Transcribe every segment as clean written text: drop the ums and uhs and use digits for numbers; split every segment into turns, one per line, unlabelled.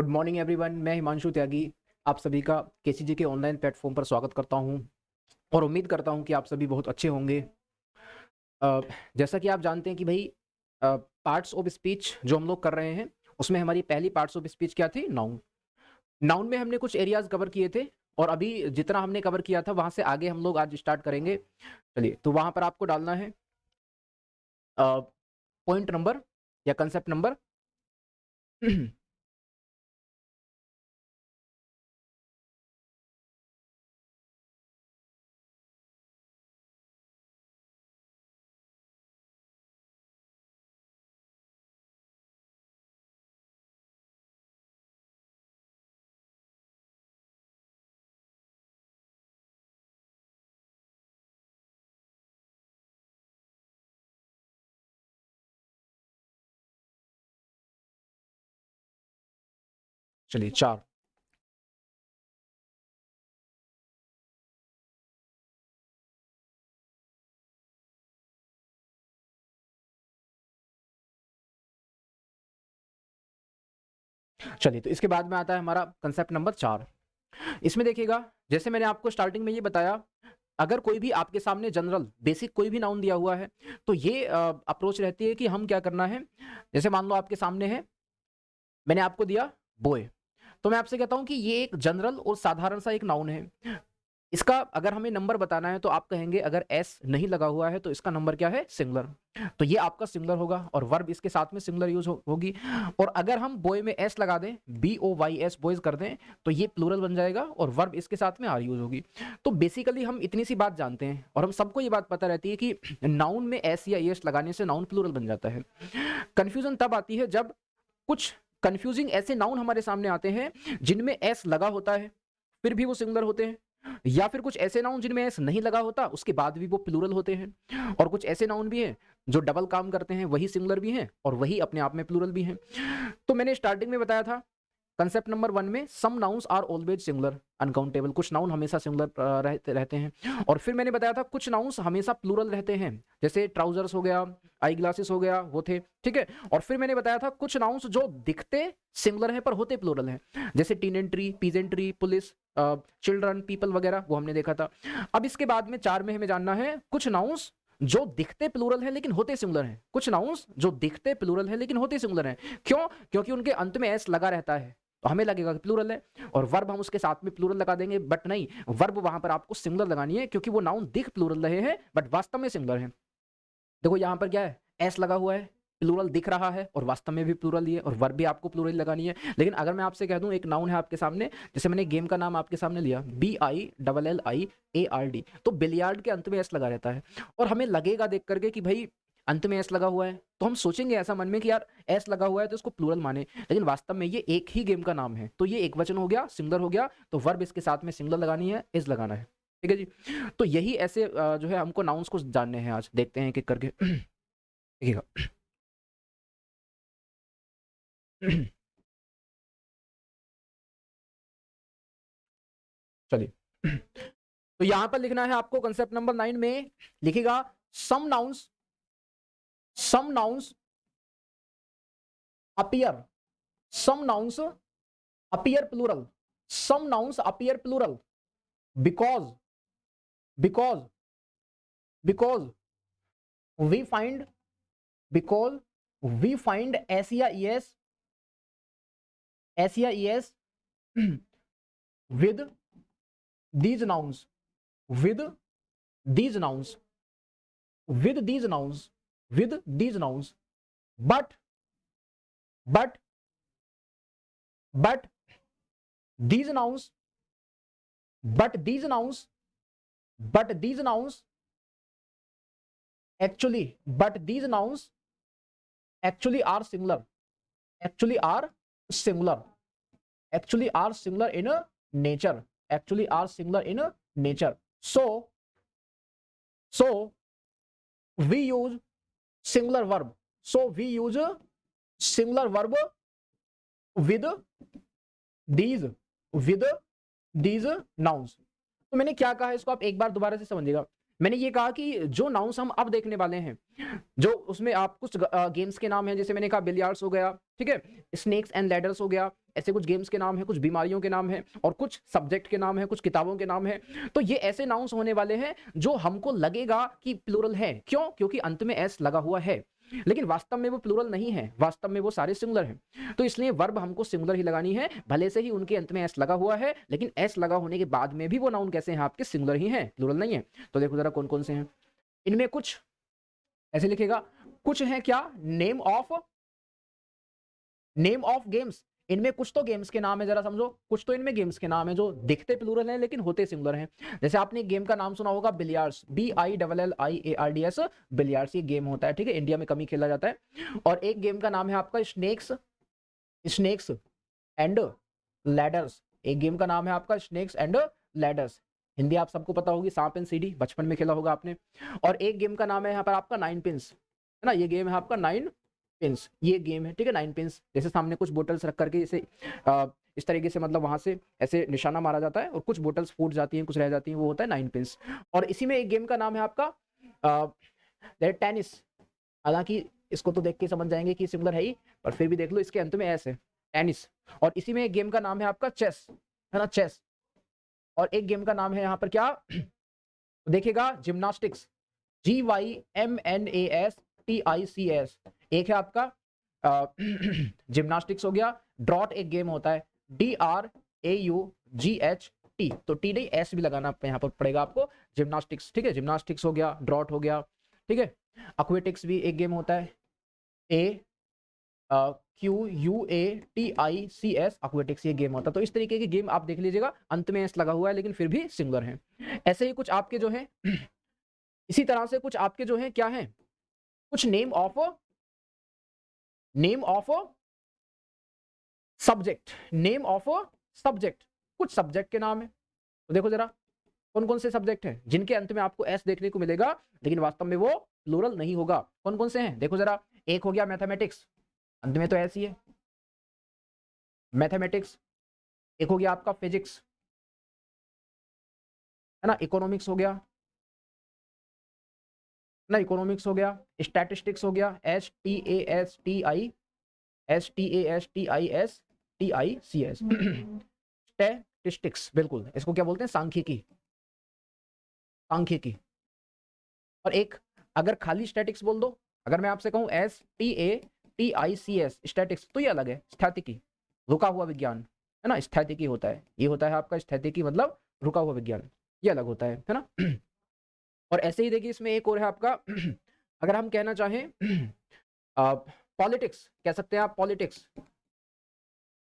Good morning everyone. मैं हिमांशु त्यागी आप सभी का केसीजी के ऑनलाइन प्लेटफॉर्म पर स्वागत करता हूं और उम्मीद करता हूं कि आप सभी बहुत अच्छे होंगे। अ, जैसा कि आप जानते हैं कि भाई पार्ट्स ऑफ स्पीच जो हम लोग कर रहे हैं उसमें हमारी पहली पार्ट्स ऑफ स्पीच क्या थी? नाउन। नाउन में हमने कुछ एरियाज कवर किए थे और अभी जितना हमने कवर किया था वहां से आगे हम लोग आज स्टार्ट करेंगे। चलिए, तो वहां पर आपको डालना है पॉइंट नंबर या कंसेप्ट नंबर चलिए 4। चलिए, तो इसके बाद में आता है हमारा कंसेप्ट नंबर 4। इसमें देखिएगा, जैसे मैंने आपको स्टार्टिंग में ये बताया, अगर कोई भी आपके सामने जनरल बेसिक कोई भी नाउन दिया हुआ है तो ये अप्रोच रहती है कि हम क्या करना है। जैसे मान लो आपके सामने है, मैंने आपको दिया बॉय, तो मैं आपसे कहता हूं कि ये एक जनरल और साधारण सा एक नाउन है। इसका अगर हमें नंबर बताना है तो आप कहेंगे अगर एस नहीं लगा हुआ है तो इसका नंबर क्या है? सिंगुलर। तो ये आपका सिंगुलर होगा और वर्ब इसके साथ में सिंगुलर यूज होगी। और अगर हम बॉय में एस लगा दें, BOYS बॉयज कर दें, तो ये प्लूरल बन जाएगा और वर्ब इसके साथ में आर यूज होगी। तो बेसिकली हम इतनी सी बात जानते हैं और हम सबको ये बात पता रहती है कि नाउन में एस या एस लगाने से नाउन प्लूरल बन जाता है। कंफ्यूजन तब आती है जब कुछ कंफ्यूजिंग ऐसे नाउन हमारे सामने आते हैं जिनमें एस लगा होता है फिर भी वो सिंगुलर होते हैं, या फिर कुछ ऐसे नाउन जिनमें एस नहीं लगा होता उसके बाद भी वो प्लूरल होते हैं, और कुछ ऐसे नाउन भी हैं जो डबल काम करते हैं, वही सिंगुलर भी हैं और वही अपने आप में प्लूरल भी हैं। तो मैंने स्टार्टिंग में बताया था कंसेप्ट नंबर 1 में some nouns are always singular uncountable, कुछ नाउन हमेशा सिंगुलर रहते हैं। और फिर मैंने बताया था कुछ नाउन्स हमेशा प्लूरल रहते हैं, जैसे ट्राउजर्स हो गया, आई ग्लासेस हो गया, वो थे, ठीक है। और फिर मैंने बताया था कुछ नाउन्स जो दिखते सिंगुलर हैं पर होते प्लूरल हैं, जैसे टीनेंट्री, पीजेंट्री, पुलिस, चिल्ड्रन, पीपल वगैरह, वो हमने देखा था। अब इसके बाद में 4 में हमें जानना है कुछ नाउन्स जो दिखते प्लूरल है लेकिन होते सिंगुलर हैं। कुछ नाउन्स जो दिखते प्लूरल है लेकिन होते सिंगुलर हैं, क्यों? क्योंकि उनके अंत में एस लगा रहता है तो हमें लगेगा कि प्लूरल है, और वर्ब हम उसके साथ में प्लूरल लगा देंगे, बट नहीं, वर्ब वहां पर आपको सिंगुलर लगानी है क्योंकि वो नाउन दिख प्लूरल रहे हैं बट वास्तव में सिंगुलर है। देखो यहां पर क्या है, एस लगा हुआ है, प्लूरल दिख रहा है और वास्तव में भी प्लूरल ही है, और वर्ब भी आपको प्लूरल लगानी है। लेकिन अगर मैं आपसे कह दूं एक नाउन है आपके सामने, जैसे मैंने गेम का नाम आपके सामने लिया BILLIARD, तो बिलियार्ड के अंत में एस लगा रहता है और हमें लगेगा देख करके कि भाई अंत में एस लगा हुआ है, तो हम सोचेंगे ऐसा मन में कि यार एस लगा हुआ है तो इसको प्लूरल माने, लेकिन वास्तव में ये एक ही गेम का नाम है, तो ये एक वचन हो गया, सिंगुलर हो गया, तो वर्ब इसके साथ में सिंगुलर लगानी है, इज लगाना है। ठीक है जी। तो यही ऐसे जो है हमको नाउन्स को जानने हैं, आज देखते हैं एक एक करके। देखिएगा, चलिए, तो यहां पर लिखना है आपको कंसेप्ट नंबर 9 में, लिखिएगा some nouns, some nouns appear, some nouns appear plural, some nouns appear plural because, because, because we find, because we find S या ईएस, एस या ES with these nouns, with these nouns, with these nouns, with these nouns, but but but these nouns, but these nouns, but these nouns actually, but these nouns actually are similar, actually are similar, actually are similar in nature, actually are similar in nature. So we use singular verb, so we use singular verb with these, with these nouns। तो मैंने क्या कहा है इसको आप एक बार दोबारा से समझिएगा। मैंने ये कहा कि जो नाउन्स हम अब देखने वाले हैं, जो उसमें आप कुछ गेम्स के नाम हैं, जैसे मैंने कहा बिलियर्ड्स हो गया, ठीक है, स्नेक्स एंड लैडर्स हो गया, ऐसे कुछ गेम्स के नाम हैं, कुछ बीमारियों के नाम हैं और कुछ सब्जेक्ट के नाम हैं, कुछ किताबों के नाम हैं। तो ये ऐसे नाउन्स होने वाले हैं जो हमको लगेगा कि प्लूरल है। क्यों? क्योंकि अंत में एस लगा हुआ है, लेकिन वास्तव में वो प्लूरल नहीं है, वास्तव में वो सारे सिंगुलर हैं। तो इसलिए वर्ब हमको सिंगुलर ही लगानी है, भले से ही उनके अंत में एस लगा हुआ है, लेकिन एस लगा होने के बाद में भी वो नाउन कैसे हैं आपके? सिंगुलर ही हैं, प्लूरल नहीं है। तो देखो जरा कौन कौन से हैं। इनमें कुछ ऐसे लिखेगा, कुछ है क्या? Name of games. इनमें कुछ तो गेम्स के नाम है, जरा समझो, कुछ तो इनमें गेम्स के नाम है जो दिखते प्लूरल हैं लेकिन होते सिंगुलर हैं। जैसे आपने एक गेम का नाम सुना होगा बिलियर्ड्स, BILLIARDS, बिलियर्ड्स ये गेम होता है, ठीक है, इंडिया में कम ही खेला जाता है। और एक गेम का नाम है आपका स्नेक्स एंड लैडर्स। एक गेम का नाम है आपका स्नेक्स एंड लैडर्स, हिंदी आप सबको पता होगी, सांप एंड सीढ़ी, बचपन में खेला होगा आपने। और एक गेम का नाम है यहाँ पर आपका 9 पिंस, है ना, ये गेम है आपका 9 पिंस, ये गेम है, ठीक है, 9 पिंस। जैसे सामने कुछ बोतल्स रख करके जैसे इस तरीके से, मतलब वहां से ऐसे निशाना मारा जाता है और कुछ बोतल्स फूट जाती हैं, कुछ रह जाती हैं, वो होता है 9 पिंस। और इसी में एक गेम का नाम है आपका टेनिस। हालांकि इसको तो देख के समझ जाएंगे कि सिंगुलर है ही, पर फिर भी देख लो, इसके अंत में एस है, टेनिस। और इसी में एक गेम का नाम है आपका चेस, है ना, चेस। और एक गेम का नाम है यहाँ पर क्या देखिएगा, जिम्नास्टिक्स, GYMNASTICS। एक है आपका जिम्नास्टिक्स हो गया। ड्रॉट एक गेम होता है, DRAUGHT, तो टी नहीं, एस भी लगाना यहाँ पर पड़ेगा आपको, जिम्नास्टिक्स, ठीक है, जिम्नास्टिक्स हो गया, ड्रॉट हो गया, ठीक है। एक्वेटिक्स भी एक गेम होता है, QUATICS, एक्वेटिक्स ये गेम होता है। तो इस तरीके के गेम आप देख लीजिएगा, अंत में एस लगा हुआ है लेकिन फिर भी सिंगुलर है। ऐसे ही कुछ आपके जो है इसी तरह से कुछ आपके जो है क्या है, कुछ name of subject, name of subject, कुछ सब्जेक्ट के नाम है। तो देखो जरा कौन कौन से सब्जेक्ट हैं जिनके अंत में आपको एस देखने को मिलेगा लेकिन वास्तव में वो प्लूरल नहीं होगा। कौन कौन से हैं देखो जरा। एक हो गया मैथमेटिक्स, अंत में तो एस ही है, मैथमेटिक्स। एक हो गया आपका फिजिक्स, है ना, इकोनॉमिक्स हो गया ना, इकोनॉमिक्स हो गया। स्टैटिस्टिक्स हो गया, STATISTICS, स्टैटिस्टिक्स, बिल्कुल, इसको क्या बोलते हैं? सांख्यिकी, सांख्यिकी। और एक अगर खाली स्टैटिक्स बोल दो, अगर मैं आपसे कहूं STATICS, स्टैटिक्स, तो ये अलग है, स्थैतिकी, रुका हुआ विज्ञान, है ना, स्थैतिकी होता है, ये होता है आपका स्थैतिकी, मतलब रुका हुआ विज्ञान, ये अलग होता है ना। और ऐसे ही देखिए इसमें एक और है आपका अगर हम कहना चाहें पॉलिटिक्स, कह सकते हैं आप पॉलिटिक्स,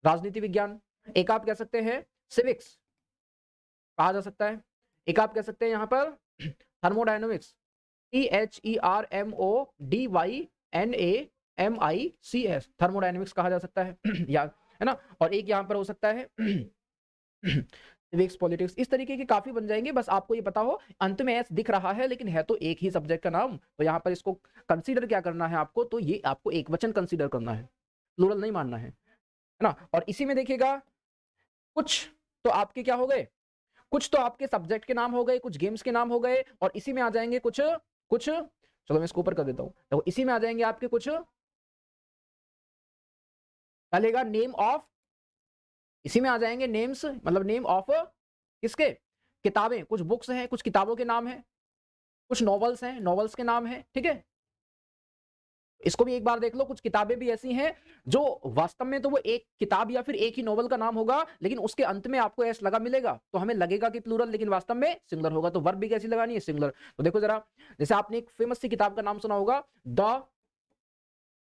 राजनीति विज्ञान। एक आप कह सकते हैं सिविक्स, कहा जा सकता है। एक आप कह सकते हैं यहाँ पर थर्मोडायनामिक्स, THERMODYNAMICS, थर्मोडायनामिक्स कहा जा सकता है या, है ना। और एक यहाँ पर हो सकता है सिविक्स, पॉलिटिक्स, इस तरीके के काफी बन जाएंगे। बस आपको ये पता हो अंत में एस दिख रहा है लेकिन है तो एक ही सब्जेक्ट का नाम, तो यहाँ पर इसको कंसीडर क्या करना है आपको, तो ये आपको एक वचन कंसीडर करना है, प्लूरल नहीं मानना है ना। और इसी में देखिएगा कुछ तो आपके क्या हो गए, कुछ तो आपके सब्जेक्ट के नाम हो गए, कुछ गेम्स के नाम हो गए, और इसी में आ जाएंगे कुछ कुछ चलो मैं इसको ऊपर कर देता हूं, तो इसी में आ जाएंगे आपके कुछ चलेगा नेम ऑफ, इसी में आ जाएंगे नेम्स, मतलब नेम ऑफ किसके, किताबें, कुछ बुक्स हैं, कुछ किताबों के नाम है, कुछ नॉवेल्स हैं, नॉवेल्स के नाम है, ठीक है। इसको भी एक बार देख लो, कुछ किताबें भी ऐसी हैं जो वास्तव में तो वो एक किताब या फिर एक ही नॉवल का नाम होगा लेकिन उसके अंत में आपको एस लगा मिलेगा, तो हमें लगेगा कि प्लूरल लेकिन वास्तव में सिंगुलर होगा। तो वर्ब भी कैसी लगानी है, सिंगुलर। तो देखो जरा, जैसे आपने एक फेमस सी किताब का नाम सुना होगा, the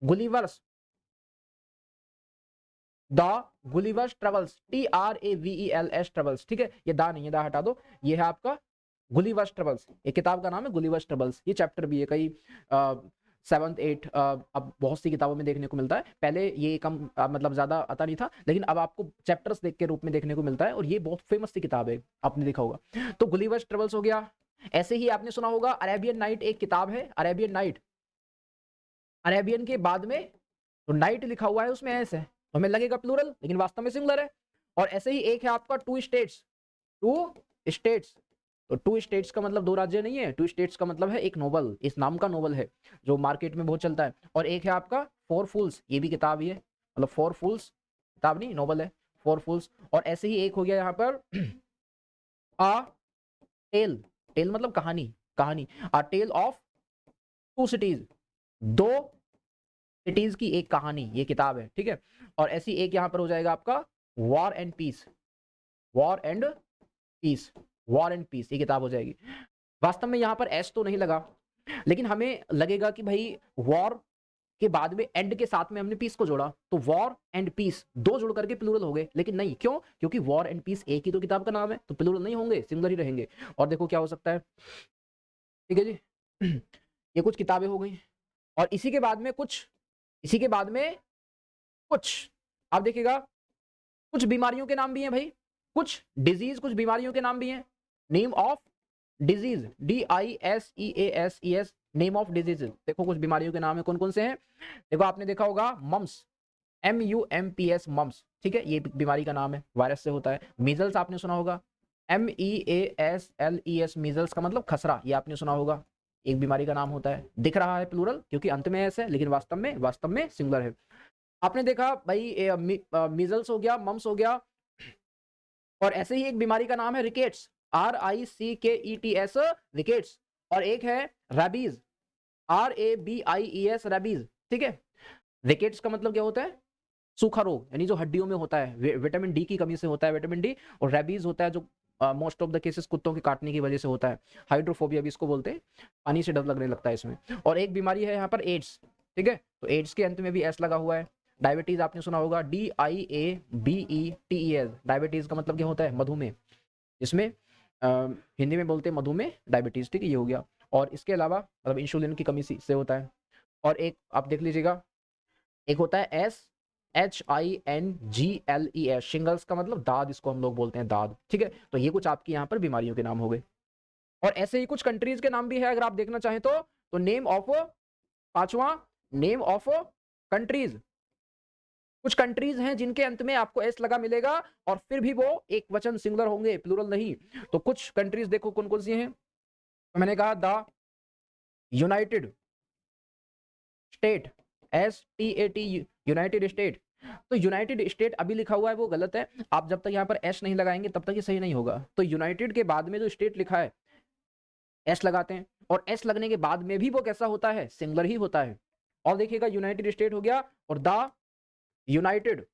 Gulliver's, the Gulliver's travels, TRAVELS travels, ठीक है, ये दा नहीं है, दा हटा दो, ये है आपका गुलिवर्स ट्रेवल्स, ये किताब का नाम है गुलिवर्स ट्रेवल्स। ये चैप्टर भी है कई 7th 8 अब बहुत सी किताबों में देखने को मिलता है। पहले ये कम मतलब ज्यादा आता नहीं था, लेकिन अब आपको चैप्टर्स देख के रूप में देखने को मिलता है, और ये बहुत फेमस सी किताब है, आपने देखा होगा। तो गुलिवर्स ट्रेवल्स हो गया। ऐसे ही आपने सुना होगा अरेबियन नाइट, एक किताब है अरेबियन नाइट, अरेबियन के बाद में तो नाइट लिखा हुआ है, उसमें ऐसे है, तो हमें लगेगा प्लूरल लेकिन वास्तव में सिंगुलर है। और ऐसे ही एक है आपका टू स्टेट्स, टू स्टेट्स, तो टू स्टेट्स का मतलब 2 राज्य नहीं है, टू स्टेट्स का मतलब है एक नोवेल, इस नाम का नोवेल है जो मार्केट में बहुत चलता है। और एक है आपका फोर फूल्स, ये भी किताब ही है, मतलब फोर फूल्स किताब नहीं नोवेल है, फोर फूल्स। और ऐसे ही एक हो गया यहाँ पर अ टेल, टेल मतलब कहानी, कहानी, a tale of two cities, 2 cities की एक कहानी, ये किताब है, ठीक है। और ऐसी एक यहाँ पर हो जाएगा आपका war and peace, war and peace, war and peace, ये किताब हो जाएगी। वास्तव में यहाँ पर एस तो नहीं लगा, लेकिन हमें लगेगा कि भाई वॉर के बाद में एंड के साथ में हमने पीस को जोड़ा, तो वॉर एंड पीस 2 जुड़ करके प्लूरल हो गए, लेकिन नहीं, क्यों? क्योंकि वॉर एंड पीस एक ही तो किताब का नाम है, तो प्लूरल नहीं होंगे, सिंगुलर ही रहेंगे। और देखो क्या हो सकता है, ठीक है जी। ये कुछ किताबें हो गई, और इसी के बाद में कुछ, इसी के बाद में कुछ, आप देखिएगा कुछ बीमारियों के नाम भी हैं भाई, कुछ डिजीज, कुछ बीमारियों के नाम भी हैं। Name of disease, DISEASES, name of disease, देखो कुछ बीमारियों के नाम है, कौन कौन से हैं। देखो आपने देखा होगा मम्स, MUMPS मम्स, ठीक है, ये बीमारी का नाम है, वायरस से होता है। मीजल्स आपने सुना होगा, MEASLES, मीजल्स का मतलब खसरा, ये आपने सुना होगा, एक बीमारी का नाम होता है। दिख रहा है प्लूरल क्योंकि अंत में एस है, लेकिन वास्तव में सिंगुलर है। आपने देखा भाई मीजल्स हो गया, मम्स हो गया, और ऐसे ही एक बीमारी का नाम है रिकेट्स, RICKETS, रिकेट्स। और एक है रेबीज, RABIES, रेबीज, ठीक है। रिकेट्स का मतलब क्या होता है? सूखा रोग, यानी जो हड्डियों में होता है, विटामिन डी की कमी से होता है, विटामिन डी। और रेबीज होता है जो मोस्ट ऑफ द केसेस कुत्तों के काटने की वजह से होता है, हाइड्रोफोबिया भी इसको बोलते हैं, पानी से डर लगने लगता है इसमें। और एक बीमारी है यहाँ पर एड्स, ठीक है, तो एड्स के अंत में भी एस लगा हुआ है। डायबिटीज आपने सुना होगा, DIABETES, डायबिटीज का मतलब क्या होता है? मधुमेह, जिसमें हिंदी में बोलते हैं मधुमेह, डायबिटीज, ठीक है, ये हो गया। और इसके अलावा मतलब इंसुलिन की कमी से होता है। और एक आप देख लीजिएगा, एक होता है SHINGLES, शिंगल्स का मतलब दाद, इसको हम लोग बोलते हैं दाद, ठीक है। तो ये कुछ आपकी यहाँ पर बीमारियों के नाम हो गए। और ऐसे ही कुछ कंट्रीज के नाम भी है, अगर आप देखना चाहें तो नेम ऑफ, पांचवा, नेम ऑफ कंट्रीज, कुछ कंट्रीज हैं जिनके अंत में आपको एस लगा मिलेगा, और फिर भी वो एक वचन सिंगुलर होंगे, प्लूरल नहीं। तो कुछ कंट्रीज देखो कौन कौन सी हैं, तो मैंने कहा the United state, STAT, United state. तो यूनाइटेड स्टेट अभी लिखा हुआ है वो गलत है, आप जब तक यहाँ पर एस नहीं लगाएंगे तब तक ये सही नहीं होगा। तो यूनाइटेड के बाद में जो स्टेट लिखा है एस लगाते हैं, और एस लगने के बाद में भी वो कैसा होता है? सिंगुलर ही होता है। और देखिएगा यूनाइटेड स्टेट हो गया, और द यूनाइटेड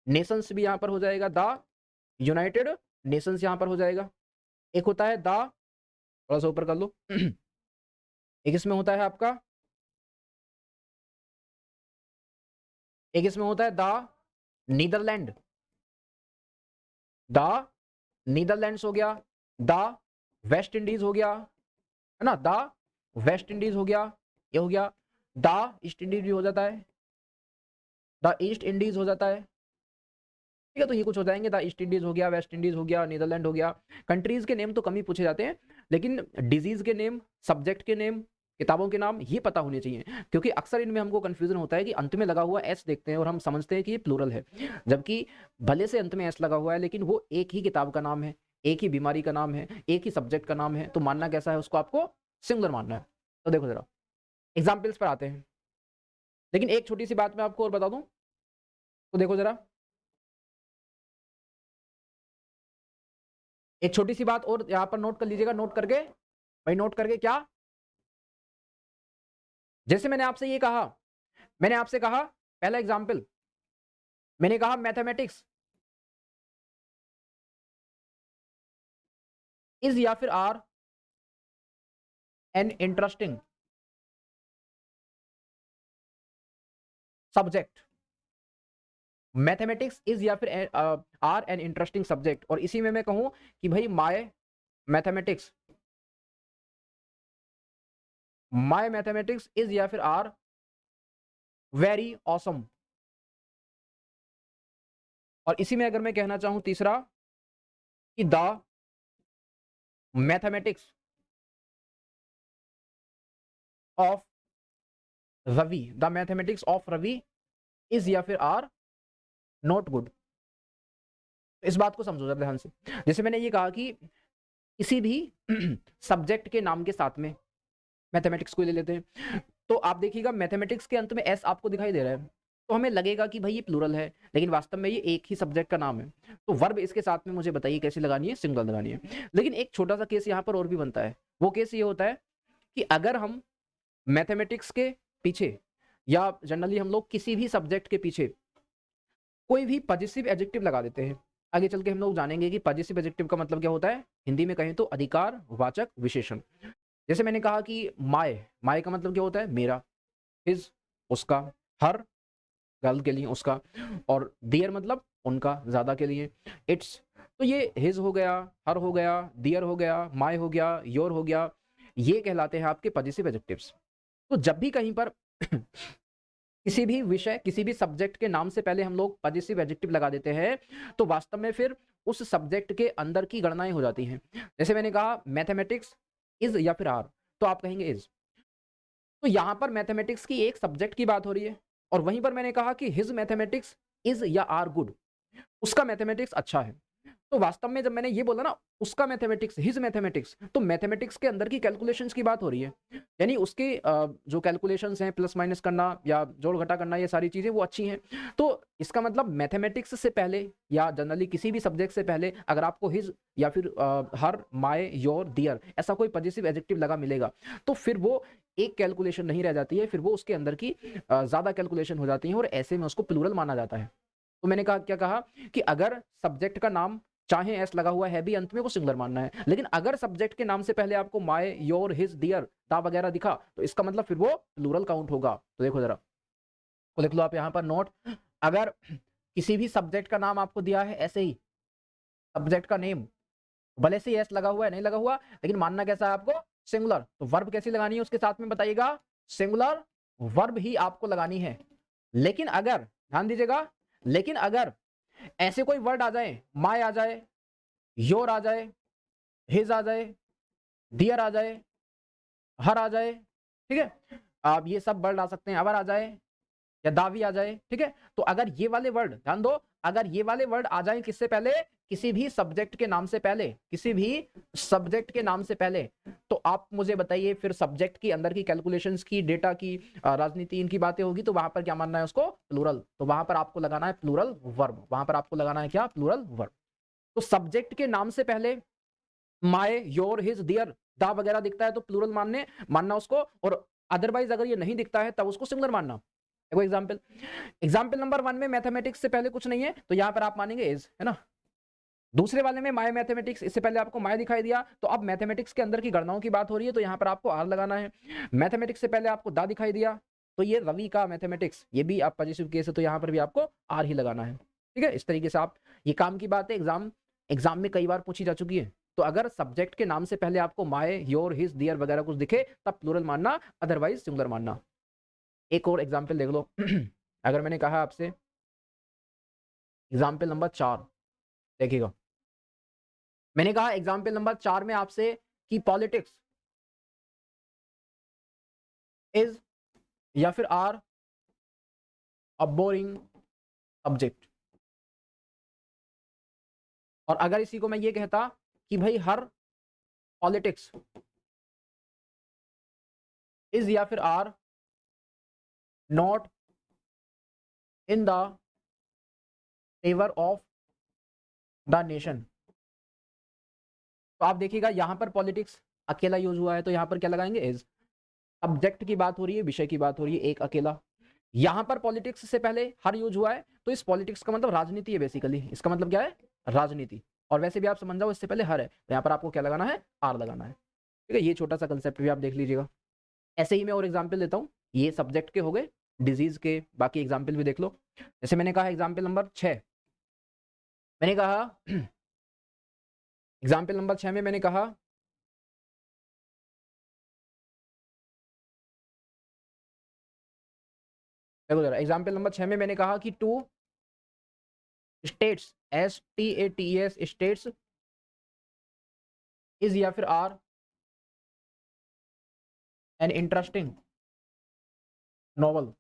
नेशंस भी यहाँ पर हो जाएगा, द यूनाइटेड नेशंस यहाँ पर हो जाएगा। एक होता है द, थोड़ा सा ऊपर कर लो, एक इसमें होता है आपका, एक इसमें होता है द नीदरलैंड, द नीदरलैंड्स हो गया, द वेस्ट इंडीज हो गया, है ना, द वेस्ट इंडीज हो गया, ये हो गया। द ईस्ट इंडीज भी हो जाता है, द ईस्ट इंडीज हो जाता है, ठीक है। तो ये कुछ हो जाएंगे, द ईस्ट इंडीज हो गया, वेस्ट इंडीज हो गया, नीदरलैंड हो गया। कंट्रीज के नेम तो कम ही पूछे जाते हैं, लेकिन डिजीज के नेम, सब्जेक्ट के नेम, किताबों के नाम ये पता होने चाहिए, क्योंकि अक्सर इनमें हमको कंफ्यूजन होता है कि अंत में लगा हुआ एस देखते हैं और हम समझते हैं कि ये प्लूरल है, जबकि भले से अंत में एस लगा हुआ है, लेकिन वो एक ही किताब का नाम है, एक ही बीमारी का नाम है, एक ही सब्जेक्ट का नाम है। तो मानना कैसा है उसको? आपको सिंगुलर मानना है। तो देखो जरा एग्जाम्पल्स पर आते हैं, लेकिन एक छोटी सी बात मैं आपको और बता दूं, तो देखो जरा, एक छोटी सी बात और यहाँ पर नोट कर लीजिएगा, नोट करके भाई, नोट करके क्या, जैसे मैंने आपसे ये कहा, मैंने आपसे कहा पहला एग्जाम्पल, मैंने कहा मैथमेटिक्स इज या फिर are an interesting subject, mathematics is या फिर आर एन इंटरेस्टिंग सब्जेक्ट। और इसी में मैं कहूं कि भाई मैथमेटिक्स माय मैथमेटिक्स इज या फिर आर वेरी ऑसम। और इसी में अगर मैं कहना चाहूं तीसरा, कि the mathematics of Ravi, the mathematics of Ravi is या फिर आर नॉट गुड। इस बात को समझो जरा ध्यान से, जैसे मैंने ये कहा कि किसी भी सब्जेक्ट के नाम के साथ में, मैथमेटिक्स को ले लेते हैं, तो आप देखिएगा मैथमेटिक्स के अंत में एस आपको दिखाई दे रहा है, तो हमें लगेगा कि भाई ये प्लूरल है, लेकिन वास्तव में ये एक ही सब्जेक्ट का नाम है। तो वर्ब इसके साथ में मुझे बताइए कैसे लगानी है, सिंगुलर लगानी है। लेकिन एक छोटा सा केस यहाँ पर और भी बनता है, वो केस ये होता है कि अगर हम मैथमेटिक्स के पीछे या जनरली हम लोग किसी भी सब्जेक्ट के पीछे कोई भी पजेसिव एडजेक्टिव लगा देते हैं, आगे चल के हम लोग जानेंगे कि पजेसिव एडजेक्टिव का मतलब क्या होता है, हिंदी में कहें तो अधिकार वाचक विशेषण। जैसे मैंने कहा कि माय, माय का मतलब क्या होता है, मेरा, हिज उसका, हर गर्ल के लिए उसका, और डियर मतलब उनका, ज्यादा के लिए, इट्स, तो ये हिज हो गया, हर हो गया, डियर हो गया, माय हो गया, योर हो गया, ये कहलाते हैं आपके पजेसिव एडजेक्टिव्स। तो जब भी कहीं पर किसी भी विषय, किसी भी सब्जेक्ट के नाम से पहले हम लोग पजेसिव एडजेक्टिव लगा देते हैं, तो वास्तव में फिर उस सब्जेक्ट के अंदर की गणनाएं हो जाती हैं। जैसे मैंने कहा मैथमेटिक्स इज या फिर आर, तो आप कहेंगे इज। तो यहां पर मैथमेटिक्स की एक सब्जेक्ट की बात हो रही है, और वहीं पर मैंने कहा कि हिज मैथमेटिक्स इज या आर गुड, उसका मैथमेटिक्स अच्छा है। तो वास्तव में जब मैंने ये बोला ना उसका मैथमेटिक्स, हिज मैथमेटिक्स, तो मैथमेटिक्स के अंदर की कैलकुलेशंस की बात हो रही है, यानी उसके जो कैलकुलेशंस हैं, प्लस माइनस करना या जोड़ घटा करना, ये सारी चीजें वो अच्छी हैं। तो इसका मतलब मैथमेटिक्स से पहले या जनरली किसी भी सब्जेक्ट से पहले अगर आपको हिज या फिर हर, माय, योर, डियर ऐसा कोई पजेसिव एडजेक्टिव लगा मिलेगा, तो फिर वो एक कैलकुलेशन नहीं रह जाती है, फिर वो उसके अंदर की ज्यादा कैलकुलेशन हो जाती है, और ऐसे में उसको प्लूरल माना जाता है। तो मैंने कहा क्या कहा कि अगर सब्जेक्ट का नाम चाहे एस लगा हुआ है भी अंत में, वो सिंगुलर मानना है, लेकिन अगर सब्जेक्ट के नाम से पहले आपको माय, योर, हिज, डियर, दा वगैरह दिखा, तो इसका मतलब फिर वो प्लूरल काउंट होगा। तो देखो जरा, तो लिख लो आप यहां पर नोट, अगर किसी भी सब्जेक्ट का नाम आपको दिया है ऐसे ही, सब्जेक्ट का नेम, भले से एस लगा हुआ है नहीं लगा हुआ, लेकिन मानना कैसा है आपको, सिंगुलर, तो वर्ब कैसी लगानी है उसके साथ में बताइएगा, सिंगुलर वर्ब ही आपको लगानी है। लेकिन अगर, ध्यान दीजिएगा, लेकिन अगर ऐसे कोई वर्ड आ जाए, माय आ जाए, योर आ जाए, हिज आ जाए, डियर आ जाए, हर आ जाए, ठीक है, आप ये सब वर्ड आ सकते हैं, अवर आ जाए या दावी आ जाए, ठीक है, तो अगर ये वाले वर्ड, ध्यान दो, अगर ये वाले वर्ड आ जाए किससे पहले, किसी भी सब्जेक्ट के नाम से पहले, किसी भी सब्जेक्ट के नाम से पहले, तो आप मुझे बताइए फिर सब्जेक्ट के अंदर की कैलकुलेशंस की, डेटा की, राजनीति, इनकी बातें होगी, तो वहां पर क्या मानना है उसको, प्लूरल, तो वहां पर आपको लगाना है प्लूरल वर्ब, वहां पर आपको लगाना है क्या, प्लूरल वर्ब। तो सब्जेक्ट के नाम से पहले माय, योर, हिज, डियर, दा वगैरह दिखता है तो प्लूरल मानना उसको, और अदरवाइज अगर ये नहीं दिखता है तब उसको सिंगुलर मानना। देखो एग्जांपल, एग्जाम्पल नंबर 1 में मैथमेटिक्स से पहले कुछ नहीं है, तो यहां पर आप मानेंगे इज, है ना। दूसरे वाले में माय मैथमेटिक्स, इससे पहले आपको माय दिखाई दिया, तो अब मैथमेटिक्स के अंदर की गणनाओं की बात हो रही है, तो यहां पर आपको आर लगाना है। मैथमेटिक्स से पहले आपको दा दिखाई दिया, तो ये रवि का मैथमेटिक्स, ये भी आप पॉजिटिव केस है, तो यहां पर भी आपको आर ही लगाना है, ठीक है। इस तरीके से आप, ये काम की बात है, एग्जाम एग्जाम में कई बार पूछी जा चुकी है। तो अगर सब्जेक्ट के नाम से पहले आपको माय, योर, हिज, डियर वगैरह कुछ दिखे, तब प्लूरल मानना, अदरवाइज सिंगुलर मानना। एक और एग्जाम्पल देख लो अगर मैंने कहा आपसे एग्जाम्पल नंबर 4, देखिएगा, मैंने कहा एग्जाम्पल नंबर 4 में आपसे कि पॉलिटिक्स इज या फिर आर अ बोरिंग सब्जेक्ट, और अगर इसी को मैं ये कहता कि भाई हर पॉलिटिक्स इज या फिर are not in the favour of the nation, तो आप देखिएगा यहां पर पॉलिटिक्स अकेला यूज हुआ है, तो यहां पर क्या लगाएंगे, इज। सब्जेक्ट की बात हो रही है, विषय की बात हो रही है, एक अकेला। यहां पर पॉलिटिक्स से पहले हर यूज हुआ है, तो इस पॉलिटिक्स का मतलब राजनीति है बेसिकली, इसका मतलब क्या है, राजनीति। और वैसे भी आप समझ जाओ इससे पहले हर है, तो यहां पर आपको क्या लगाना है, आर लगाना है, ठीक है। ये छोटा सा कंसेप्ट भी आप देख लीजिएगा। ऐसे ही मैं और एग्जाम्पल देता हूँ, ये सब्जेक्ट के हो गए, डिजीज के बाकी एग्जाम्पल भी देख लो। जैसे मैंने कहा एग्जाम्पल नंबर 6, मैंने कहा एग्जाम्पल नंबर 6 में मैंने कहा, देखो जरा, एग्जाम्पल नंबर 6 में मैंने कहा कि two states, STATES states is या फिर आर एन इंटरेस्टिंग नॉवल,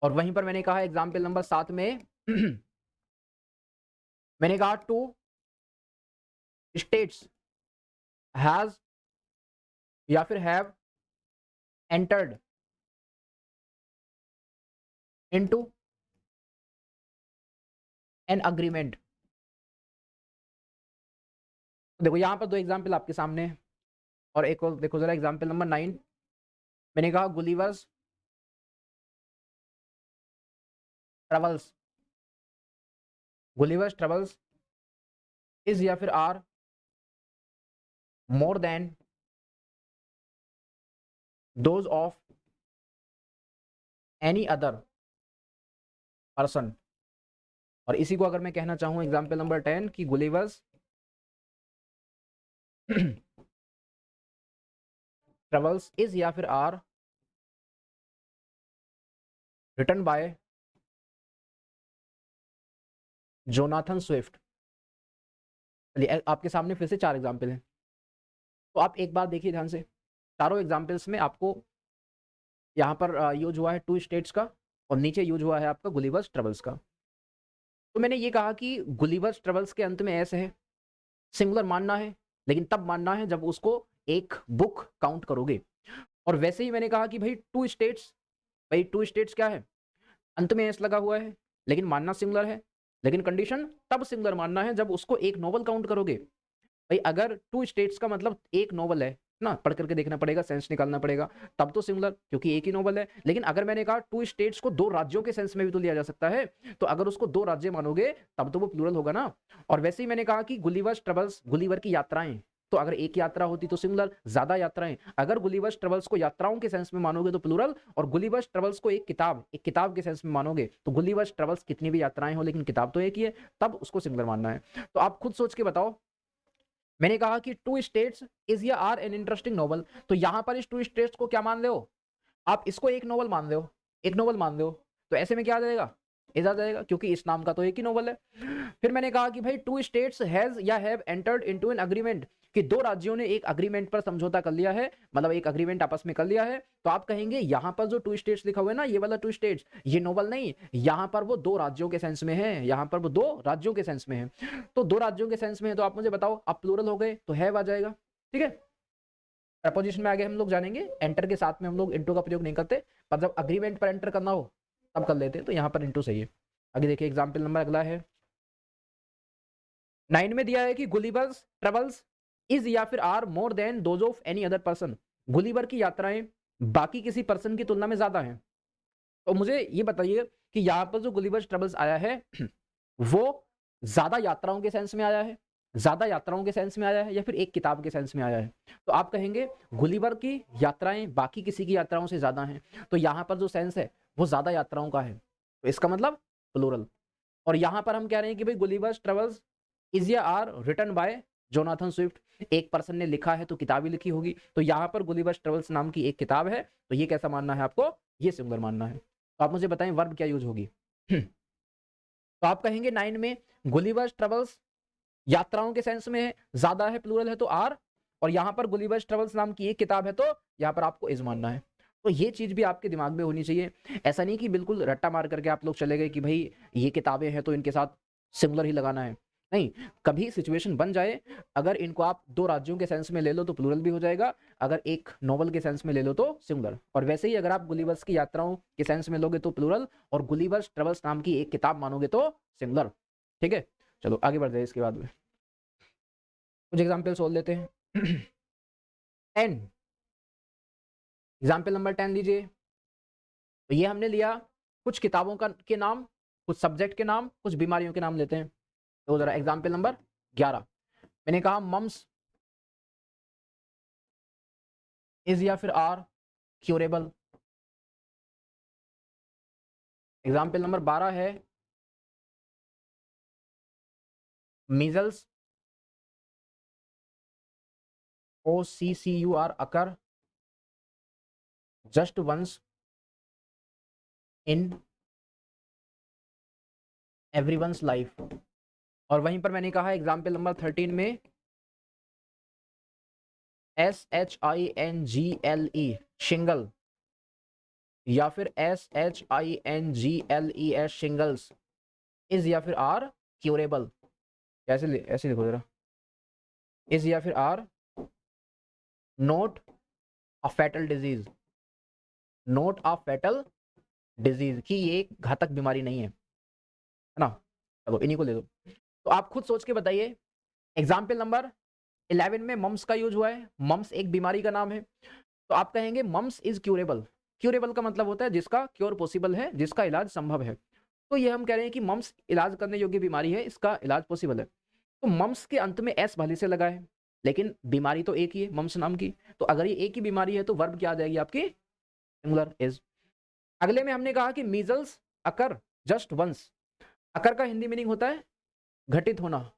और वहीं पर मैंने कहा एग्जाम्पल नंबर 7 में मैंने कहा टू स्टेट्स हैज या फिर have entered into an agreement. देखो यहाँ पर दो एग्जाम्पल आपके सामने है, और एक और देखो जरा एग्जाम्पल नंबर 9। मैंने कहा Gulliver's travels, Gulliver's travels is या फिर are more than those of any other person. और इसी को अगर मैं कहना चाहूं एग्जाम्पल नंबर 10 कि गुलिवर्स ट्रेवल्स इज या फिर are written by Jonathan Swift. चलिए आपके सामने फिर से 4 एग्जाम्पल हैं, तो आप एक बार देखिए ध्यान से। चारों एग्जाम्पल्स में आपको यहाँ पर यूज हुआ है टू स्टेट्स का, और नीचे यूज हुआ है आपका गुलिवर्स ट्रेवल्स का। तो मैंने ये कहा कि गुलिवर्स ट्रेवल्स के अंत में एस है, सिंगुलर मानना है, लेकिन तब मानना है जब उसको एक बुक काउंट करोगे। और वैसे ही मैंने कहा कि भाई टू स्टेट्स, भाई टू स्टेट्स क्या है, अंत में एस लगा हुआ है, लेकिन मानना सिंगुलर है, लेकिन कंडीशन तब सिंगुलर मानना है जब उसको एक नोवेल काउंट करोगे। भाई अगर टू स्टेट्स का मतलब एक नोवेल है ना, पढ़ करके देखना पड़ेगा, सेंस निकालना पड़ेगा, तब तो सिंगुलर क्योंकि एक ही नोवेल है। लेकिन अगर मैंने कहा टू स्टेट्स को दो राज्यों के सेंस में भी तो लिया जा सकता है, तो अगर उसको दो राज्य मानोगे तब तो वो प्लूरल होगा ना। और वैसे ही मैंने कहा कि गुलिवर्स ट्रेवल्स, गुलिवर की यात्राएं, तो अगर एक यात्रा होती तो सिंगुलर, ज्यादा यात्राएं, अगर गुलिवर्स ट्रेवल्स को यात्राओं के सेंस में मानोगे तो प्लूरल, और गुलिवर्स ट्रेवल्स को एक किताब के सेंस में मानोगे तो गुलिवर्स ट्रेवल्स कितनी भी यात्राएं हो लेकिन किताब तो एक ही है, तब उसको सिंगुलर मानना है। तो आप खुद सोच के बताओ। मैंने कहा कि टू स्टेट्स इज या आर एन इंटरेस्टिंग नॉवल, तो यहां पर इस टू स्टेट्स को क्या मान रहे हो आप, इसको एक नॉवल मान रहे हो, एक नॉवल मान रहे हो, तो ऐसे में क्या आ जाएगा, इज आ जाएगा, क्योंकि इस नाम का तो एक ही नॉवल है। फिर मैंने कहा कि भाई टू स्टेट्स हैज या have entered into an agreement, कि दो राज्यों ने एक अग्रीमेंट पर समझौता कर लिया है, मतलब एक अग्रीमेंट आपस में कर लिया है। तो आप कहेंगे यहां पर जो टू स्टेट्स लिखा हुआ है ना, ये वाला टू स्टेट्स, ये नोवेल नहीं, यहां पर वो दो राज्यों के सेंस में है, यहां पर वो दो राज्यों के सेंस में है। तो दो राज्यों के सेंस में है, तो आप मुझे बताओ, आप प्लूरल हो गए तो हैव आ जाएगा। ठीक है, प्रपोजिशन में आगे हम लोग जानेंगे, एंटर के साथ में हम लोग इंटू का प्रयोग नहीं करते, पर जब अग्रीमेंट पर एंटर करना हो तब कर लेते हैं, तो यहाँ पर इंटू सही है। आगे देखिए एग्जाम्पल नंबर अगला है 9 में दिया है कि गुलिवर्स ट्रेवल्स इज या फिर are more than those of any other person, Gulliver की यात्राएं बाकी किसी पर्सन की तुलना में ज्यादा हैं। तो मुझे ये बताइए कि यहाँ पर जो गुलिवर्स ट्रेवल्स आया है वो ज्यादा यात्राओं के सेंस में आया है, ज्यादा यात्राओं के सेंस में आया है, या फिर एक किताब के सेंस में आया है। तो आप कहेंगे गुलिवर की यात्राएं बाकी किसी की यात्राओं से ज्यादा हैं, तो यहाँ पर जो सेंस है वो ज्यादा यात्राओं का है, तो इसका मतलब प्लूरल। और यहाँ पर हम कह रहे हैं कि भाई गुलिवर्स ट्रेवल्स इज या are written by Jonathan Swift, एक पर्सन ने लिखा है तो किताब ही लिखी होगी, तो यहाँ पर गुलिवर्स ट्रेवल्स नाम की एक किताब है, तो ये कैसा मानना है आपको, ये सिंगुलर मानना है। तो आप मुझे बताएं वर्ब क्या यूज होगी। तो आप कहेंगे 9 में गुलिवर्स ट्रेवल्स यात्राओं के सेंस में है, ज्यादा है, प्लूरल है तो आर, और यहां पर गुलिवर्स ट्रेवल्स नाम की एक किताब है तो यहां पर आपको इज मानना है। तो ये चीज भी आपके दिमाग में होनी चाहिए, ऐसा नहीं कि बिल्कुल रट्टा मार करके आप लोग चले गए कि भाई ये किताबें हैं तो इनके साथ सिमिलर ही लगाना है, नहीं। कभी सिचुएशन बन जाए, अगर इनको आप दो राज्यों के सेंस में ले लो तो प्लूरल भी हो जाएगा, अगर एक नोवेल के सेंस में ले लो तो सिंगुलर। और वैसे ही अगर आप गुलिवर्स की यात्राओं के सेंस में लोगे तो प्लूरल, और गुलिवर्स ट्रेवल्स नाम की एक किताब मानोगे तो सिंगुलर। ठीक है, चलो आगे बढ़ जाए इसके बाद में कुछ एग्जाम्पल सोल्व लेते हैं। 10, एग्जाम्पल नंबर 10 लीजिए। तो ये हमने लिया कुछ किताबों का के नाम, कुछ सब्जेक्ट के नाम, कुछ बीमारियों के नाम लेते हैं। तो जरा एग्जाम्पल नंबर 11, मैंने कहा मम्स इज या फिर आर क्यूरेबल। एग्जाम्पल नंबर 12 है measles OCCUR occur just once in everyone's life. और वहीं पर मैंने कहा एग्जाम्पल नंबर 13 में SHINGLE शिंगल, या फिर SHINGLES शिंगल्स इज या फिर आर क्यूरेबल। ऐसे ऐसे लिखो जरा, इज या फिर are not a fatal disease, not a fatal disease, कि ये एक घातक बीमारी नहीं है ना। चलो इन्हीं को ले दो। तो आप खुद सोच के बताइए। एग्जाम्पल नंबर 11 में मम्स का यूज हुआ है। मम्स एक बीमारी का नाम है। तो आप कहेंगे मम्स इज क्यूरेबल। क्यूरेबल का मतलब होता है जिसका क्योर पॉसिबल है, जिसका इलाज संभव है। तो ये हम कह रहे हैं कि मम्स इलाज करने योग्य बीमारी है, इसका इलाज पॉसिबल है। तो मम्स के अंत में एस भले से लगा है, लेकिन बीमारी तो एक ही है मम्स नाम की। तो अगर ये एक ही बीमारी है तो वर्ब क्या आ जाएगी आपकी, सिंगुलर इज। अगले में हमने कहा कि मीजल्स अकर जस्ट वंस। अकर का हिंदी मीनिंग होता है घटित होना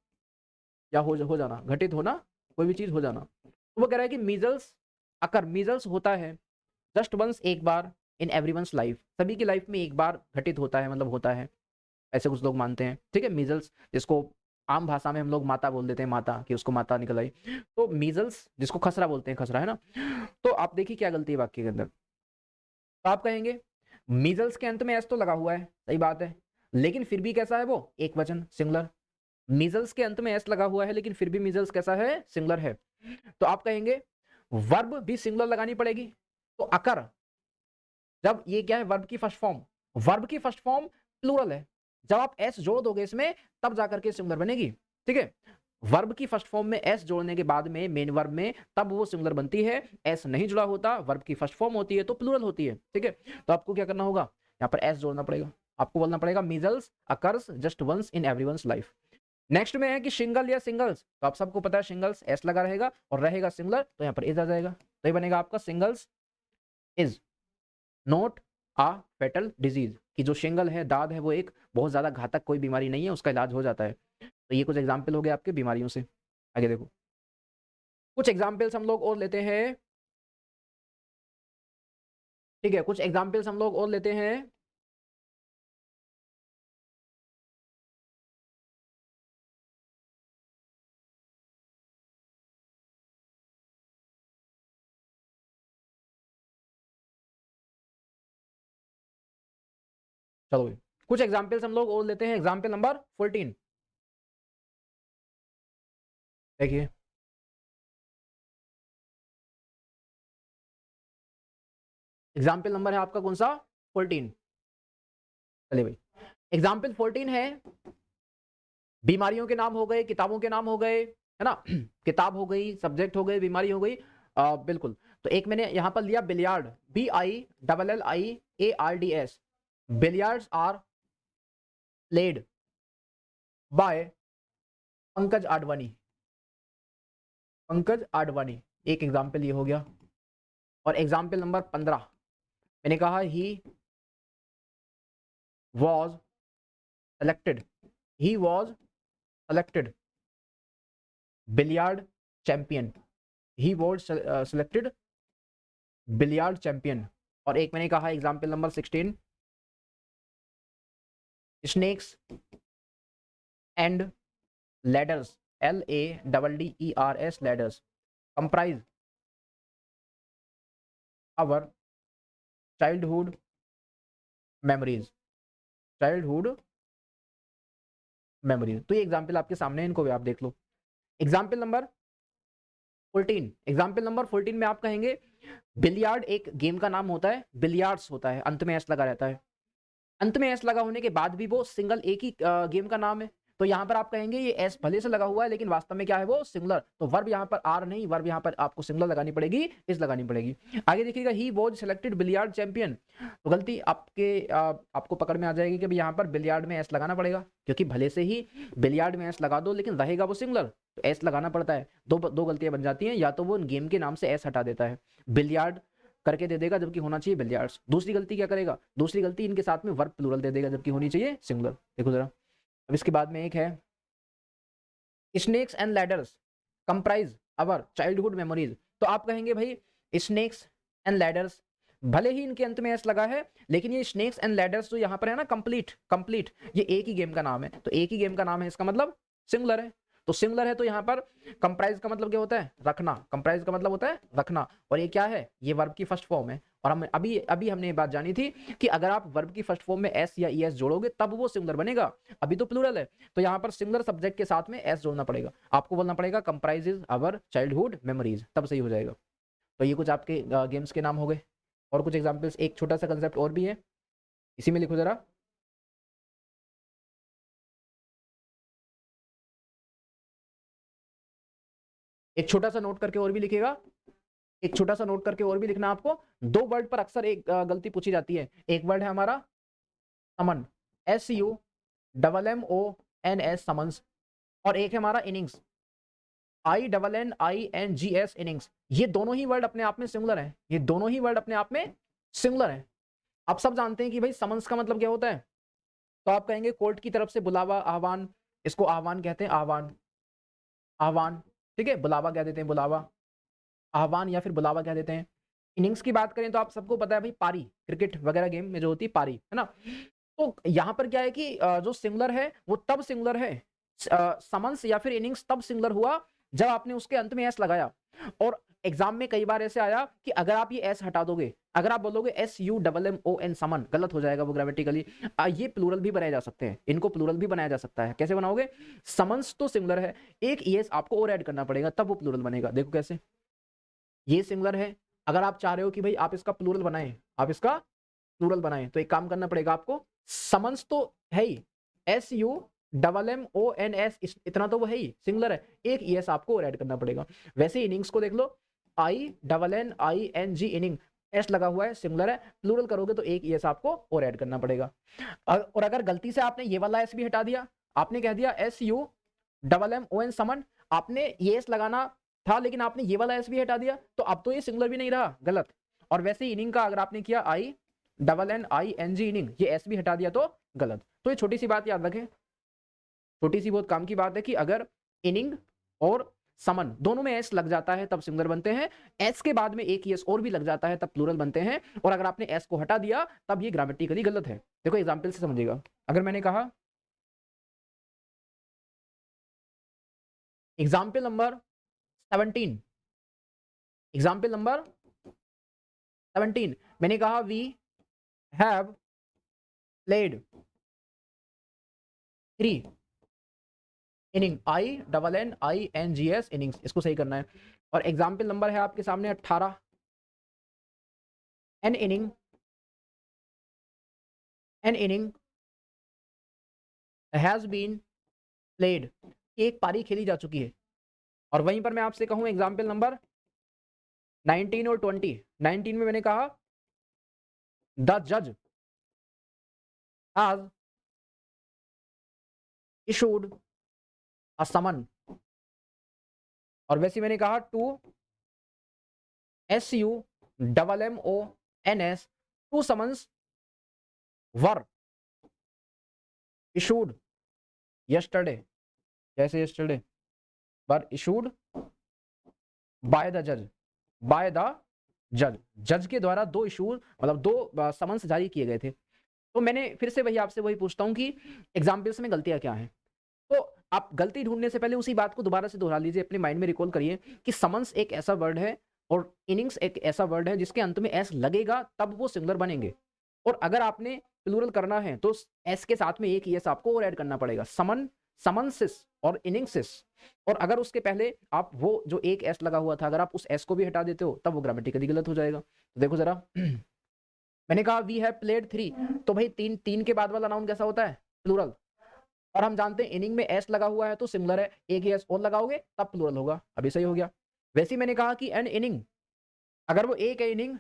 या हो जाना, घटित होना, कोई भी चीज हो जाना। तो वो कह रहा है कि मीजल्स अकर, मीजल्स होता है जस्ट वंस, एक बार, इन एवरीवंस लाइफ, सभी की लाइफ में एक बार घटित होता है, मतलब होता है, ऐसे कुछ लोग मानते हैं। ठीक है, मीजल्स जिसको आम भाषा में हम लोग माता बोल देते हैं, माता, कि उसको माता निकल आई। तो मीजल्स जिसको खसरा बोलते हैं, खसरा है ना। तो आप देखिए क्या गलती है वाक्य के अंदर। तो आप कहेंगे मीजल्स के अंत में एस तो लगा हुआ है, सही बात है, लेकिन फिर भी कैसा है वो, एक वचन, सिंगुलर। मीजल्स के अंत में एस लगा हुआ है लेकिन फिर भी मीजल्स कैसा है, सिंगुलर है। तो आप कहेंगे वर्ब भी सिंगुलर लगानी पड़ेगी। तो अकर, जब ये क्या है, वर्ब की फर्स्ट फॉर्म, वर्ब की फर्स्ट फॉर्म प्लूरल है, जब आप एस जोड़ दोगे इसमें तब जाकर के सिंगुलर बनेगी। ठीक है, वर्ब की फर्स्ट फॉर्म में एस जोड़ने के बाद में मेन वर्ब में, तब वो सिंगुलर बनती है। एस नहीं जुड़ा होता, वर्ब की फर्स्ट फॉर्म होती है तो प्लूरल होती है। ठीक है, तो आपको क्या करना होगा, यहाँ पर एस जोड़ना पड़ेगा। आपको बोलना पड़ेगा measles occurs just once in everyone's life. Next में है कि शिंगल या सिंगल्स। तो आप सबको पता है शिंगल्स एस लगा रहेगा और रहेगा सिंगुलर, तो यहाँ पर इज आ जाएगा। तो ये बनेगा आपका shingles is not a fatal disease, कि जो शिंगल है, दाद है, वो एक बहुत ज्यादा घातक कोई बीमारी नहीं है, उसका इलाज हो जाता है। तो ये कुछ एग्जाम्पल हो गए आपके बीमारियों से। आगे देखो, कुछ एग्जाम्पल्स हम लोग और लेते हैं। ठीक है, कुछ एग्जाम्पल्स हम लोग और लेते हैं। चलो भाई, कुछ एग्जाम्पल्स हम लोग और लेते हैं। एग्जाम्पल नंबर 14 देखिए। एग्जाम्पल नंबर है आपका कौन सा, 14। चलिए भाई, एग्जाम्पल 14 है, बीमारियों के नाम हो गए, किताबों के नाम हो गए, है ना। किताब हो गई, सब्जेक्ट हो गए, बीमारी हो गई। बिल्कुल। तो एक मैंने यहां पर लिया billiard, BILLIARDS। Billiards are played by Pankaj Advani. Pankaj Advani, एक एग्जाम्पल ये हो गया। और एग्जाम्पल नंबर 15 मैंने कहा he was selected, he was selected billiard champion, he was selected billiard champion. और एक मैंने कहा example number 16, snakes and ladders, LADDERS ladders comprise our childhood memories, childhood memories. तो ये एग्जाम्पल आपके सामने है, इनको भी आप देख लो। एग्जाम्पल नंबर 14, एग्जाम्पल नंबर 14 में आप कहेंगे बिलियार्ड एक गेम का नाम होता है, बिलियार्ड्स होता है, अंत में एस लगा रहता है। अंत में एस लगा होने के बाद भी वो सिंगल एक ही गेम का नाम है। तो यहाँ पर आप कहेंगे ये एस भले से लगा हुआ है लेकिन वास्तव में क्या है, वो सिंगुलर। तो वर्ब यहाँ पर आर नहीं, वर्ब यहाँ पर आपको सिंगुलर लगानी पड़ेगी, इस लगानी पड़ेगी। आगे देखिएगा, he was selected billiard champion. तो गलती आपको पकड़ में आ जाएगी कि यहाँ पर बिलियार्ड में एस लगाना पड़ेगा, क्योंकि भले से ही बिलियार्ड में एस लगा दो लेकिन रहेगा वो सिंगुलर, तो एस लगाना पड़ता है। दो गलतियां बन जाती हैं, या तो वो गेम के नाम से एस हटा देता है, बिलियार्ड करके दे देगा जबकि होना चाहिए बिलियार्ड्स। दूसरी गलती क्या करेगा, दूसरी गलती इनके साथ में वर्ब प्लूरल दे देगा जबकि होनी चाहिए सिंगुलर। देखो जरा, अब इसके बाद में एक है snacks and ladders comprise our childhood memories. तो आप कहेंगे भाई स्नेक्स एंड लैडर्स, भले ही इनके अंत में एस लगा है लेकिन ये स्नेक्स एंड लैडर्स जो यहाँ पर है ना, कंप्लीट ये एक ही गेम का नाम है। तो एक ही गेम का नाम है, इसका मतलब सिंगुलर है। तो सिंगुलर है तो यहाँ पर कंप्राइज का मतलब क्या होता है, रखना। कंप्राइज का मतलब होता है रखना, और ये क्या है, ये वर्ब की फर्स्ट फॉर्म है। और हम अभी हमने ये बात जानी थी कि अगर आप वर्ब की फर्स्ट फॉर्म में एस या ईएस जोड़ोगे तब वो सिंगुलर बनेगा, अभी तो प्लूरल है। तो यहाँ पर सिंगुलर सब्जेक्ट के साथ में एस जोड़ना पड़ेगा। आपको बोलना पड़ेगा कंप्राइजेज अवर चाइल्डहुड मेमोरीज, तब सही हो जाएगा। तो ये कुछ आपके गेम्स के नाम हो गए। और कुछ एग्जाम्पल्स, एक छोटा सा कंसेप्ट और भी है, इसी में लिखो जरा। एक छोटा सा नोट करके और भी लिखेगा, एक छोटा सा नोट करके और भी लिखना आपको। दो वर्ड पर अक्सर एक गलती पूछी जाती है। एक वर्ड है हमारा समन, SUMMONS समन्स, और एक है हमारा इनिंग्स, INNINGS इनिंग्स। ये दोनों ही वर्ड अपने आप में सिंगुलर है, ये दोनों ही वर्ड अपने आप में सिंगुलर है। आप सब जानते हैं कि भाई समन्स का मतलब क्या होता है, तो आप कहेंगे कोर्ट की तरफ से बुलावा, आह्वान, इसको आह्वान कहते हैं, आह्वान, आह्वान, ठीक है, बुलावा कह देते हैं, बुलावा, आह्वान या फिर बुलावा कह देते हैं। इनिंग्स की बात करें तो आप सबको पता है भाई पारी, क्रिकेट वगैरह गेम में जो होती है पारी, है ना। तो यहां पर क्या है कि जो सिंगुलर है वो तब सिंगुलर है, समन्स या फिर इनिंग्स तब सिंगुलर हुआ जब आपने उसके अंत में एस लगाया। और एग्जाम में कई बार ऐसे आया कि अगर आप ये एस हटा दोगे, अगर आप बोलोगे SUMMON समन, गलत हो जाएगा वो ग्रामेटिकली। ये प्लूरल भी बनाए जा सकते हैं, इनको प्लूरल भी बनाया जा सकता है। कैसे बनाओगे, समन्स तो सिंगुलर है, एक ईएस आपको और ऐड करना पड़ेगा तब वो प्लूरल बनेगा। देखो कैसे, ये सिंगुलर है, अगर आप चाह रहे हो कि भाई आप इसका प्लूरल बनाएं, आप इसका प्लूरल बनाएं, तो एक काम करना पड़ेगा आपको, समन्स तो है ही, SUMMONS, इतना तो वो है ही, सिंगुलर है, एक ईएस आपको और ऐड करना पड़ेगा। वैसे इनिंग्स को देख लो, INNING इनिंग, एस लगा हुआ है, सिंगुलर है, प्लूरल करोगे तो एक ईएस आपको और ऐड करना पड़ेगा। और अगर गलती से आपने ये वाला एस भी हटा दिया, आपने कह दिया SUMMON समन, आपने ये एस लगाना था लेकिन आपने ये वाला एस भी हटा दिया, तो अब तो ये सिंगुलर भी नहीं रहा, गलत। और वैसे इनिंग का अगर आपने किया INNING इनिंग, ये एस भी हटा दिया तो गलत। तो ये छोटी सी बात याद रखें, छोटी सी बहुत काम की बात है कि अगर इनिंग और समन दोनों में एस लग जाता है तब सिंगुलर बनते हैं, एस के बाद में एक एस और भी लग जाता है तब प्लूरल बनते हैं, और अगर आपने एस को हटा दिया तब ये ग्रामेटिकली गलत है। देखो एग्जाम्पल से समझिएगा, अगर मैंने कहा एग्जाम्पल नंबर 17, एग्जाम्पल नंबर 17, मैंने कहा we have played 3 inning, INNINGS innings, इसको सही करना है। और एग्जाम्पल नंबर है आपके सामने 18, an inning, an inning has been played, एक पारी खेली जा चुकी है। और वहीं पर मैं आपसे कहूं एग्जाम्पल नंबर 19 और 20, 19 में मैंने कहा द जज हैज इशूड अ समन, और वैसे मैंने कहा to SUMMONS, to summons were issued yesterday, जैसे yesterday, were issued by the जज, बाय द जज, जज के द्वारा दो इशू, मतलब दो समन्स जारी किए गए थे। तो मैंने फिर से वही आपसे वही पूछता हूं कि एग्जाम्पल्स में गलतियां क्या हैं। तो आप गलती ढूंढने से पहले उसी बात को दोबारा से दोहरा लीजिए, अपने माइंड में रिकॉल करिए कि समन्स एक ऐसा वर्ड है और इनिंग्स एक ऐसा वर्ड है जिसके अंत में एस लगेगा तब वो सिंगुलर बनेंगे। और अगर आपने प्लूरल करना है तो एस के साथ में एक एस आपको और ऐड करना पड़ेगा, समन, समन्सिस और इनिंग्सिस। और अगर उसके पहले आप वो जो एक एस लगा हुआ था, अगर आप उस एस को भी हटा देते हो तब वो ग्रामेटिकली गलत हो जाएगा। तो देखो जरा मैंने कहा वी हैव प्लेड 3, तो भाई तीन, तीन के बाद वाला नाउन कैसा होता है, प्लूरल। और हम जानते हैं इनिंग में एस लगा हुआ है तो सिंगुलर है, एक एस और लगाओगे तब प्लूरल होगा। अभी सही हो गया। वैसे ही मैंने कहा कि एन इनिंग, अगर वो एक है इनिंग,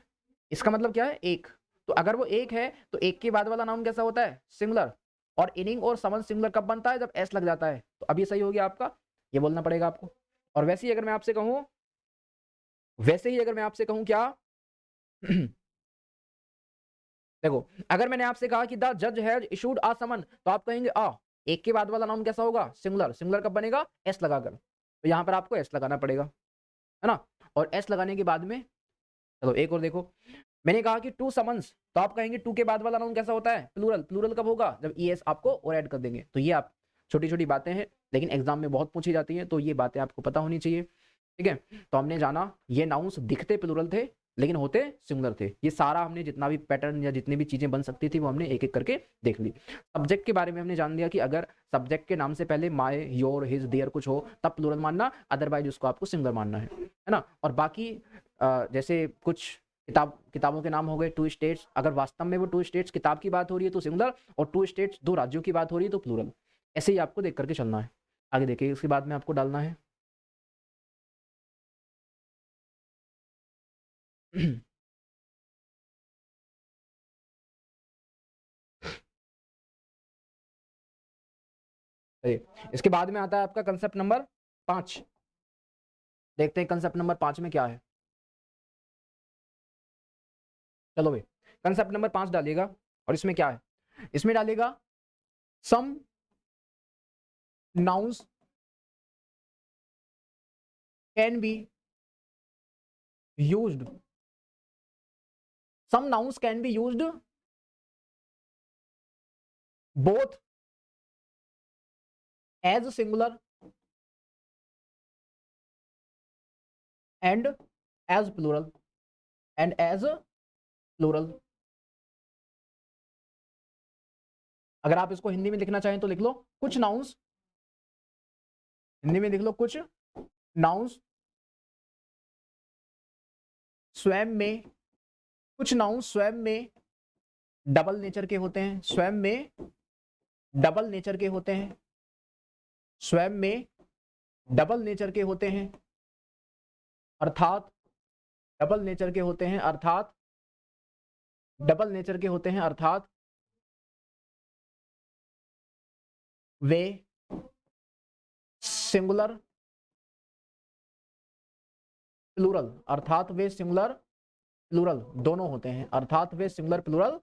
इसका मतलब क्या है, एक। तो अगर वो एक है तो एक के बाद वाला नाउन कैसा होता है, सिंगुलर। और इनिंग और समन सिंगुलर कब बनता है, जब एस लग जाता है। तो अब ये सही हो गया आपका, ये बोलना पड़ेगा आपको। और वैसे ही अगर मैं आपसे कहूं, वैसे ही अगर मैं आपसे कहूं क्या देखो अगर मैंने आपसे कहा कि द जज हैज इशूड अ समन, तो आप कहेंगे आ, एक के बाद वाला नाउन कैसा होगा, सिंगुलर। सिंगुलर कब बनेगा, एस लगाकर। तो यहां पर आपको एस लगाना पड़ेगा, है ना। और एस लगाने के बाद में चलो एक और देखो, मैंने कहा कि टू समन्स, तो आप कहेंगे टू के बाद वाला नाउन कैसा होता है, प्लूरल। प्लूरल कब होगा, जब ईएस आपको और ऐड कर देंगे। तो ये आप छोटी छोटी बातें हैं लेकिन एग्जाम में बहुत पूछी जाती हैं, तो ये बातें आपको पता होनी चाहिए, ठीक है। तो हमने जाना ये नाउन्स दिखते प्लूरल थे लेकिन होते सिंगुलर थे। ये सारा हमने जितना भी पैटर्न या जितनी भी चीजें बन सकती थी वो हमने एक एक करके देख ली। सब्जेक्ट के बारे में हमने जान लिया कि अगर सब्जेक्ट के नाम से पहले माय, योर, हिज, देयर कुछ हो तब प्लूरल मानना, अदरवाइज उसको आपको सिंगुलर मानना है ना। और बाकी जैसे कुछ किताबों के नाम हो गए टू स्टेट्स, अगर वास्तव में वो टू स्टेट्स किताब की बात हो रही है तो सिंगुलर, और टू स्टेट्स दो राज्यों की बात हो रही है तो प्लूरल। ऐसे ही आपको देख करके चलना है। आगे देखिए, इसके बाद में आपको डालना है इसके बाद में आता है आपका कंसेप्ट नंबर 5। देखते हैं कंसेप्ट नंबर 5 में क्या है। चलो भाई, कंसेप्ट नंबर 5 डालिएगा, और इसमें क्या है, इसमें डालिएगा सम nouns can be used, some nouns can be used both as singular and as plural, and as plural। अगर आप इसको हिंदी में लिखना चाहें तो लिख लो कुछ नाउन्स, हिंदी में लिख लो कुछ नाउन्स स्वयं में, कुछ नाउन्स स्वयं में डबल नेचर के होते हैं, स्वयं में डबल नेचर के होते हैं, स्वयं में डबल नेचर के होते हैं, अर्थात डबल नेचर के होते हैं, अर्थात डबल नेचर के होते हैं, अर्थात वे सिंगुलर प्लूरल, अर्थात वे सिंगुलर प्लूरल दोनों होते हैं, अर्थात वे सिंगुलर प्लूरल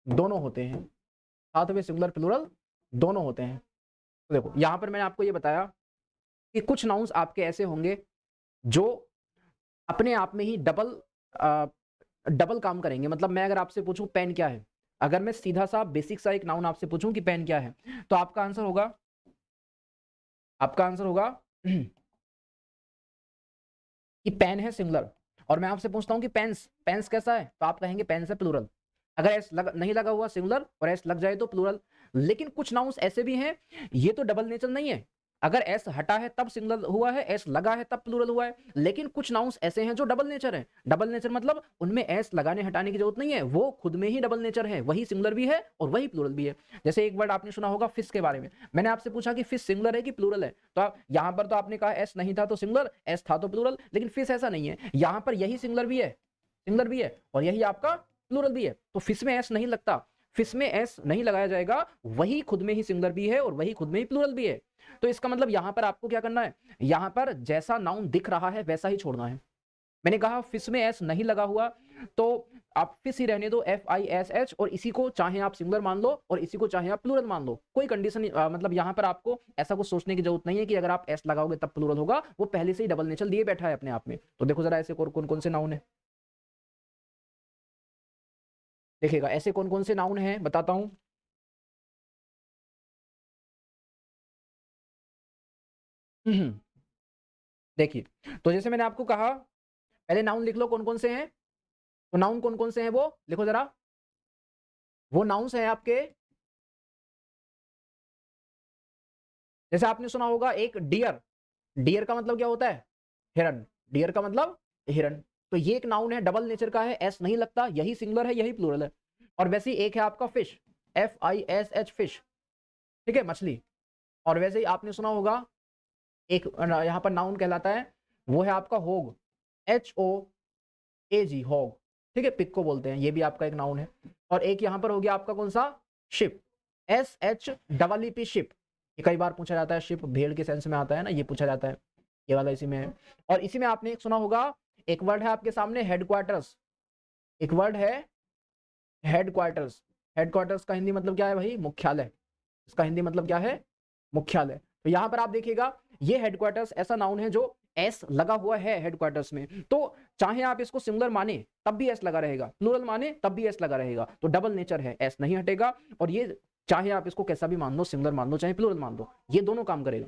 दोनों होते हैं, अर्थात वे सिंगुलर प्लूरल दोनों होते हैं। तो देखो यहां पर मैंने आपको ये बताया कि कुछ नाउन्स आपके ऐसे होंगे जो अपने आप में ही डबल काम करेंगे। मतलब मैं अगर आपसे पूछूं पेन क्या है, अगर मैं सीधा सा बेसिक सा एक नाउन आपसे पूछूं कि पेन क्या है, तो आपका आंसर होगा, आपका आंसर होगा कि पेन है सिंगुलर। और मैं आपसे पूछता हूं कि पेंस, पेंस कैसा है, तो आप कहेंगे पेंस है प्लूरल। अगर एस नहीं लगा हुआ सिंगुलर और एस लग जाए तो प्लूरल। लेकिन कुछ नाउन्स ऐसे भी हैं, ये तो डबल नेचर नहीं है, अगर एस हटा है तब सिंगुलर हुआ है, एस लगा है तब प्लूरल हुआ है। लेकिन कुछ नाउन्स ऐसे हैं जो डबल नेचर है, डबल नेचर मतलब उनमें एस लगाने हटाने की जरूरत नहीं है, वो खुद में ही डबल नेचर है, वही सिंगुलर भी है और वही प्लूरल भी है। जैसे एक वर्ड आपने सुना होगा फिश के बारे में, मैंने आपसे पूछा कि फिश सिंगुलर है कि प्लूरल है, तो आप यहां पर तो आपने कहा एस नहीं था तो सिंगुलर, एस था तो प्लूरल, लेकिन फिश ऐसा नहीं है, यहां पर यही सिंगुलर भी है, सिंगुलर भी है और यही आपका प्लूरल भी है। तो फिश में एस नहीं लगता, फिश में एस नहीं लगाया जाएगा, वही खुद में ही सिंगुलर भी है और वही खुद में ही प्लूरल भी है। तो इसका मतलब यहां पर आपको क्या करना है, यहां पर जैसा नाउन दिख रहा है वैसा ही छोड़ना है। मैंने कहा फिश में एस नहीं लगा हुआ तो आप फिश ही रहने दो, FISH, और इसी को चाहे आप सिंगुलर मान लो और इसी को चाहे आप प्लूरल मान लो, कोई कंडीशन मतलब यहां पर आपको ऐसा कुछ सोचने की जरूरत नहीं है कि अगर आप एस लगाओगे तब प्लूरल होगा, वो पहले से ही डबल नेचर दिए बैठा है अपने आप में। तो देखो जरा ऐसे कौन कौन से नाउन है, देखिएगा ऐसे कौन कौन से नाउन हैं बताता हूं। देखिए, तो जैसे मैंने आपको कहा पहले नाउन लिख लो कौन कौन से हैं, तो नाउन कौन कौन से हैं वो लिखो जरा। वो नाउन्स हैं आपके, जैसे आपने सुना होगा एक डियर, डियर का मतलब क्या होता है, हिरन, डियर का मतलब हिरन। तो ये एक नाउन है, डबल नेचर का है, एस नहीं लगता, यही सिंगुलर है यही प्लूरल है। और वैसे ही एक है आपका फिश, FISH फिश, ठीक है मछली। और वैसे ही आपने सुना होगा एक यहाँ पर नाउन कहलाता है, वो है आपका होग, HOAG होग, ठीक है, पिक को बोलते हैं, ये भी आपका एक नाउन है। और एक यहाँ पर हो गया आपका कौन सा, शिप, SHEEP शिप, ये कई बार पूछा जाता है, शिप भेड़ के सेंस में आता है ना, ये पूछा जाता है, ये वाला इसी में है। और इसी में आपने एक सुना होगा, एक वर्ड है आपके सामने हेडक्वार्टर्स, एक वर्ड है हेडक्वार्टर्स, हेडक्वार्टर्स का हिंदी मतलब क्या है भाई, मुख्यालय, इसका हिंदी मतलब क्या है, मुख्यालय। तो यहां पर आप देखिएगा ये हेडक्वार्टर्स ऐसा नाउन है जो एस लगा हुआ है हेडक्वार्टर्स में, तो चाहे आप इसको सिंगुलर माने तब भी एस लगा रहेगा, प्लूरल माने तब भी एस लगा रहेगा, तो डबल नेचर है, एस नहीं हटेगा। और ये चाहे आप इसको कैसा भी मान लो, सिंगुलर मान लो चाहे प्लूरल मान लो, ये दोनों काम करेगा।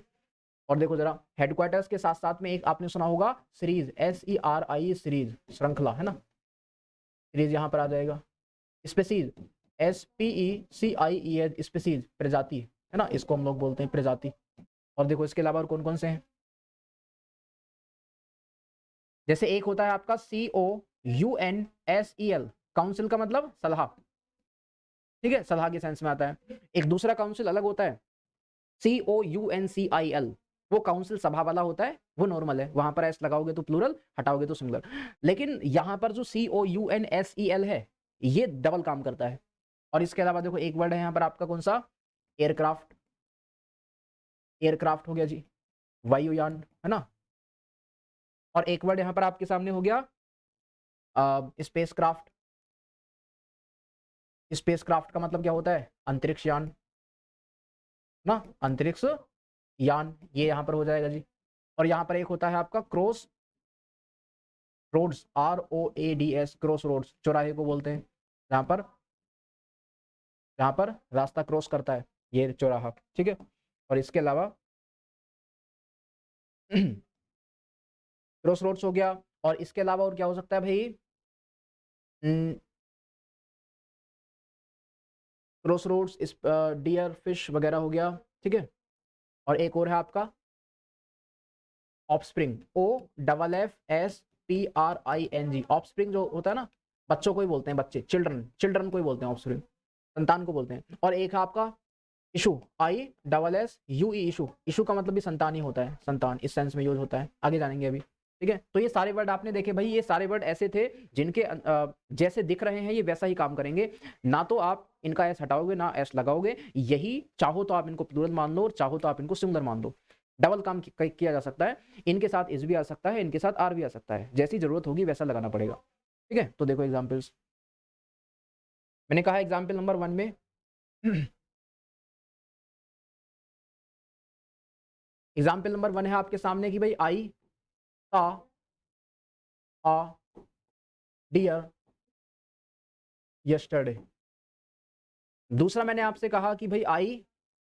और देखो जरा हेडक्वार्टर्स के साथ साथ में एक आपने सुना होगा सीरीज, SERI सीरीज, श्रृंखला है ना, सीरीज यहां पर आ जाएगा। स्पेसीज, SPECIES स्पेसीज, प्रजाति है ना, इसको हम लोग बोलते हैं प्रजाति। और देखो इसके अलावा और कौन कौन से हैं, जैसे एक होता है आपका COUNSEL, काउंसिल का मतलब सलाह, ठीक है, सलाह के सेंस में आता है। एक दूसरा काउंसिल अलग होता है COUNCIL, वो काउंसिल सभा वाला होता है, वो नॉर्मल है, वहां पर एस लगाओगे तो प्लूरल, हटाओगे तो सिंगुलर। लेकिन यहां पर जो COUNSEL है ये डबल काम करता है। और इसके अलावा देखो एक वर्ड है यहाँ पर आपका कौन सा, एयरक्राफ्ट, एयरक्राफ्ट हो गया जी, वायुयान, है ना। और एक वर्ड यहाँ पर आपके सामने हो गया स्पेस क्राफ्ट। स्पेस क्राफ्ट का मतलब क्या होता है, अंतरिक्ष यान ना, अंतरिक्ष यान, ये यहाँ पर हो जाएगा जी। और यहाँ पर एक होता है आपका cross roads, ROADS, cross roads, चौराहे को बोलते हैं, जहाँ पर रास्ता क्रॉस करता है, ये चौराहा, ठीक है। और इसके अलावा क्रॉस रोड्स हो गया। और इसके अलावा और क्या हो सकता है भाई, क्रॉस रोड्स, डियर, फिश वगैरह हो गया, ठीक है। और एक और है आपका ऑफस्प्रिंग, OFFSPRING, ऑफस्प्रिंग जो होता है ना, बच्चों को ही बोलते हैं, बच्चे, चिल्ड्रन, चिल्ड्रन को ही बोलते हैं ऑफस्प्रिंग, संतान को बोलते हैं। और एक है आपका इशू, ISSUE, इशू, इशू का मतलब भी संतान ही होता है, संतान इस सेंस में यूज होता है, आगे जानेंगे अभी, ठीक है। तो ये सारे वर्ड आपने देखे भाई, ये सारे वर्ड ऐसे थे जिनके जैसे दिख रहे हैं ये वैसा ही काम करेंगे, ना तो आप इनका एस हटाओगे ना एस लगाओगे, यही चाहो तो आप इनको प्लूरल मान लो और चाहो तो आप इनको सिंगुलर मान लो, डबल काम किया जा सकता है। इनके साथ इस भी आ सकता है, इनके साथ आर भी आ सकता है, जैसी जरूरत होगी वैसा लगाना पड़ेगा, ठीक है। तो देखो एग्जाम्पल्स, मैंने कहा एग्जाम्पल नंबर 1 में एग्जाम्पल नंबर 1 है आपके सामने कि भाई आई सा आ डियर यस्टरडे। दूसरा मैंने आपसे कहा कि भाई आई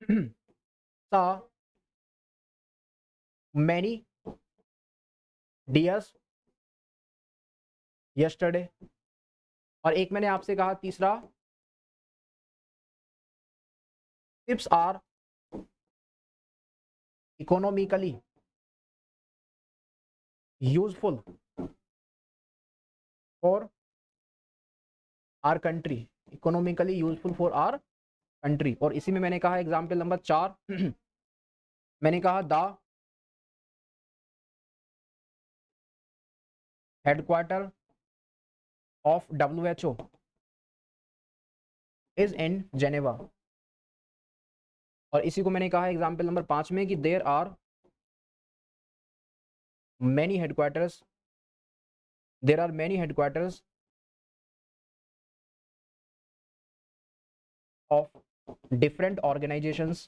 सा मैनी डियर्स यस्टरडे। और एक मैंने आपसे कहा तीसरा, ships are economically useful for our country, economically useful for our country. और इसी में मैंने कहा एग्जाम्पल नंबर 4 मैंने कहा the headquarter of WHO is in Geneva. और इसी को मैंने कहा एग्जाम्पल नंबर 5 में कि there are many headquarters, there are many headquarters of different organizations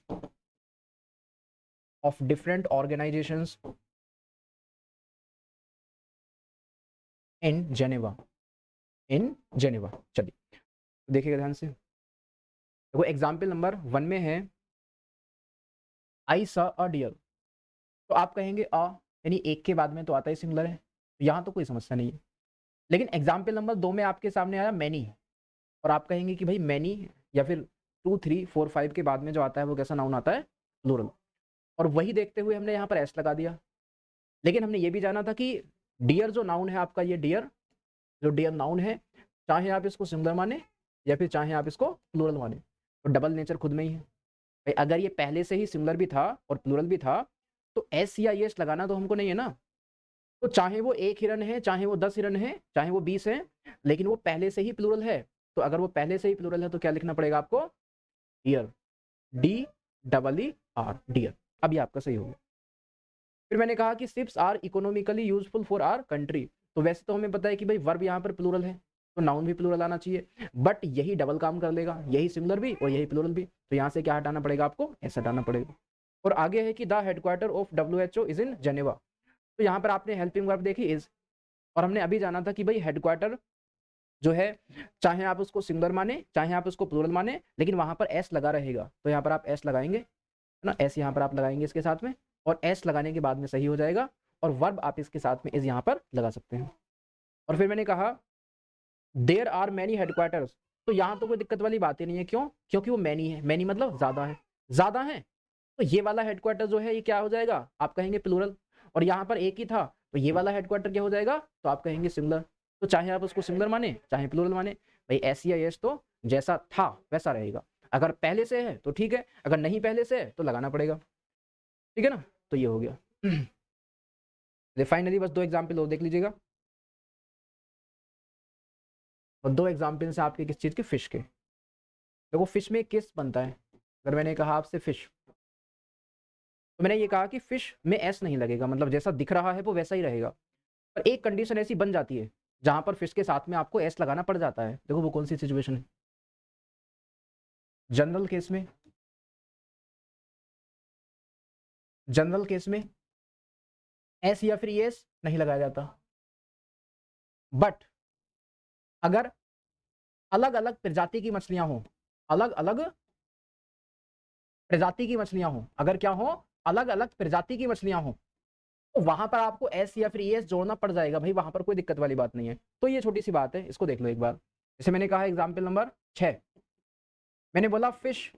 in Geneva, चलिए देखिएगा ध्यान से। देखो एग्जाम्पल नंबर 1 में है आई सा अ डियर, तो आप कहेंगे अ यानी एक के बाद में तो आता ही सिंगुलर है, यहाँ तो कोई समस्या नहीं है। लेकिन एग्जाम्पल नंबर 2 में आपके सामने आया मैनी, और आप कहेंगे कि भाई मैनी या फिर 2, 3, 4, 5 के बाद में जो आता है वो कैसा नाउन आता है, प्लूरल। और वही देखते हुए हमने यहाँ पर एस लगा दिया। लेकिन हमने ये भी जाना था कि डियर जो नाउन है आपका, ये डियर जो डियर नाउन है, चाहे आप इसको सिंगुलर माने या फिर चाहे आप इसको प्लूरल माने, तो डबल नेचर खुद में ही है भाई। अगर ये पहले से ही सिंगुलर भी था और प्लूरल भी था तो एस या एस लगाना तो हमको नहीं है ना। तो चाहे वो 1 हिरन है, चाहे वो 10 हिरन है, चाहे वो 20 है, लेकिन वो पहले से ही प्लूरल है। तो अगर वो पहले से ही प्लूरल है तो क्या लिखना पड़ेगा आपको, डियर, DEER, डियर। अब ये आपका सही हो गया। फिर मैंने कहा कि ships are economically useful for our country. तो वैसे तो हमें पता है कि भाई वर्ब यहाँ पर प्लूरल है तो नाउन भी प्लूरल आना चाहिए, बट यही डबल काम कर लेगा, यही सिंगुलर भी और यही प्लूरल भी। तो यहाँ से क्या हटाना पड़ेगा आपको, ऐसा हटाना पड़ेगा। और आगे है कि the headquarter of WHO is in Geneva. तो यहाँ पर आपने हेल्पिंग वर्ब देखी इज, और हमने अभी जाना था कि भाई हेडक्वार्टर जो है चाहे आप उसको सिंगुलर माने चाहे आप उसको प्लूरल माने, लेकिन वहां पर एस लगा रहेगा। तो यहाँ पर आप एस लगाएंगे, है ना, एस यहाँ पर आप लगाएंगे इसके साथ में, और एस लगाने के बाद में सही हो जाएगा। और वर्ब आप इसके साथ में इस यहाँ पर लगा सकते हैं। और फिर मैंने कहा देयर आर मैनी हेडक्वार्टर्स, तो यहाँ तो कोई दिक्कत वाली बात ही नहीं है। क्यों, क्योंकि वो मैनी है, मैनी मतलब ज्यादा है, ज्यादा है। तो ये वाला हेडक्वार्टर जो है ये क्या हो जाएगा, आप कहेंगे प्लूरल। और यहाँ पर एक ही था, तो ये वाला हेडक्वार्टर क्या हो जाएगा, तो आप कहेंगे सिंगुलर। तो चाहे आप उसको सिंगुलर माने चाहे प्लूरल माने, भाई एस या एस तो जैसा था वैसा रहेगा। अगर पहले से है तो ठीक है, अगर नहीं पहले से है तो लगाना पड़ेगा, ठीक है ना। तो ये हो गया। फाइनली बस 2 एग्जाम्पल और देख लीजिएगा, और 2 एग्जाम्पल से आपके किस चीज़ के, फिश के। देखो फिश में किस बनता है, अगर मैंने कहा आपसे फिश, तो मैंने ये कहा कि फिश में एस नहीं लगेगा, मतलब जैसा दिख रहा है वो वैसा ही रहेगा। पर एक कंडीशन ऐसी बन जाती है जहां पर फिश के साथ में आपको एस लगाना पड़ जाता है। देखो वो कौन सी सिचुएशन है। जनरल केस में, जनरल केस में एस या फिर एस नहीं लगाया जाता। बट अगर अलग अलग प्रजाति की मछलियां हो, अलग अलग प्रजाति की मछलियां हो, अगर क्या हो, अलग अलग प्रजाति की मछलियां हो, तो वहां पर आपको एस या फिर एस जोड़ना पड़ जाएगा भाई, वहां पर कोई दिक्कत वाली बात नहीं है। तो ये छोटी सी बात है, इसको देख लो एक बार। जैसे मैंने कहा एग्जाम्पल नंबर 6, मैंने बोला फिश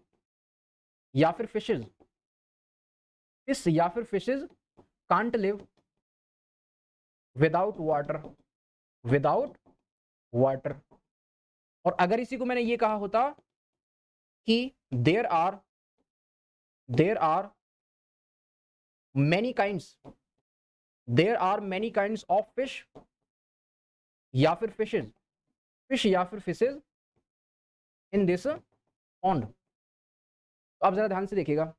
या फिर फिशेज, फिश या फिर fishes can't live without water, without water. और अगर इसी को मैंने ये कहा होता कि there are many kinds, there are many kinds of fish या फिर फिशेज, फिश या फिर फिशेज इन दिस पॉन्ड। तो आप जरा ध्यान से देखिएगा,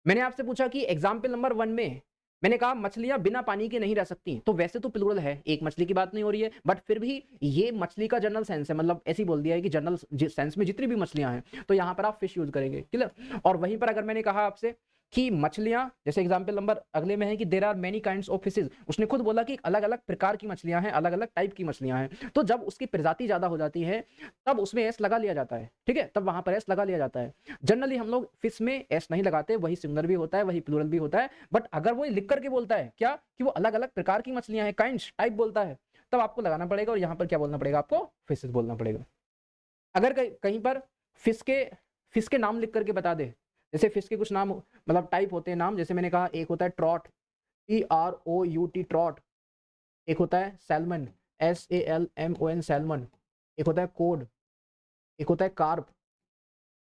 मैंने आपसे पूछा कि एग्जाम्पल नंबर 1 में मैंने कहा मछलियां बिना पानी के नहीं रह सकती, तो वैसे तो प्लूरल है, एक मछली की बात नहीं हो रही है, बट फिर भी ये मछली का जनरल सेंस है, मतलब ऐसे ही बोल दिया है कि जनरल सेंस में जितनी भी मछलियां हैं, तो यहां पर आप फिश यूज करेंगे, क्लियर। और वहीं पर अगर मैंने कहा आपसे कि मछलियां, जैसे एग्जाम्पल नंबर अगले में है कि there are many kinds of fishes, उसने खुद बोला कि अलग अलग प्रकार की मछलियां हैं, अलग अलग टाइप की मछलियां हैं, तो जब उसकी प्रजाति ज्यादा हो जाती है तब उसमें एस लगा लिया जाता है, ठीक है, तब वहां पर एस लगा लिया जाता है। जनरली हम लोग फिश में एस नहीं लगाते, वही सिंगुलर भी होता है वही प्लूरल भी होता है, बट अगर वो लिख करके बोलता है क्या कि वो अलग अलग प्रकार की मछलियां हैं, काइंड्स टाइप बोलता है, तब आपको लगाना पड़ेगा, और यहाँ पर क्या बोलना पड़ेगा आपको, फिशेज बोलना पड़ेगा। अगर कहीं पर फिश के नाम लिख करके बता दे, जैसे फिश के कुछ नाम मतलब टाइप होते हैं नाम, जैसे मैंने कहा एक होता है ट्रॉट, TROUT ट्रॉट, एक होता है सैल्मन, SALMON सैल्मन, एक होता है कोड, एक होता है कार्प,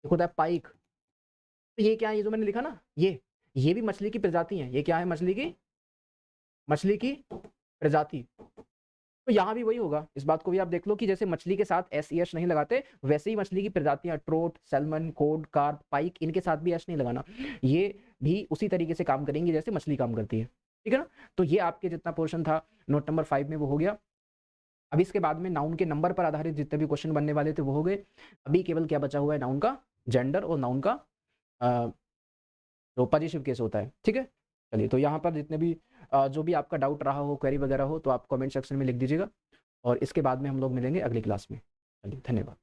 एक होता है पाइक। तो ये क्या है, ये जो मैंने लिखा ना, ये भी मछली की प्रजाति है, ये क्या है, मछली की प्रजाति। तो यहाँ भी वही होगा, इस बात को भी आप देख लो कि जैसे मछली के साथ एस एस नहीं लगाते, वैसे ही मछली की प्रजातियां ट्रोट, सैल्मन, कोड, कार्प, पाइक, इनके साथ भी एस नहीं लगाना, ये भी उसी तरीके से काम करेंगे जैसे मछली काम करती है, ठीक है ना। तो ये आपके जितना पोर्शन था नोट नंबर 5 में वो हो गया। अब इसके बाद में नाउन के नंबर पर आधारित जितने भी क्वेश्चन बनने वाले थे वो हो गए। अभी केवल क्या बचा हुआ है, नाउन का जेंडर और नाउन का जो पॉजिटिव केस होता है, ठीक है। चलिए, तो यहाँ पर जितने भी जो भी आपका डाउट रहा हो, क्वेरी वगैरह हो, तो आप कमेंट सेक्शन में लिख दीजिएगा, और इसके बाद में हम लोग मिलेंगे अगली क्लास में। चलिए, धन्यवाद।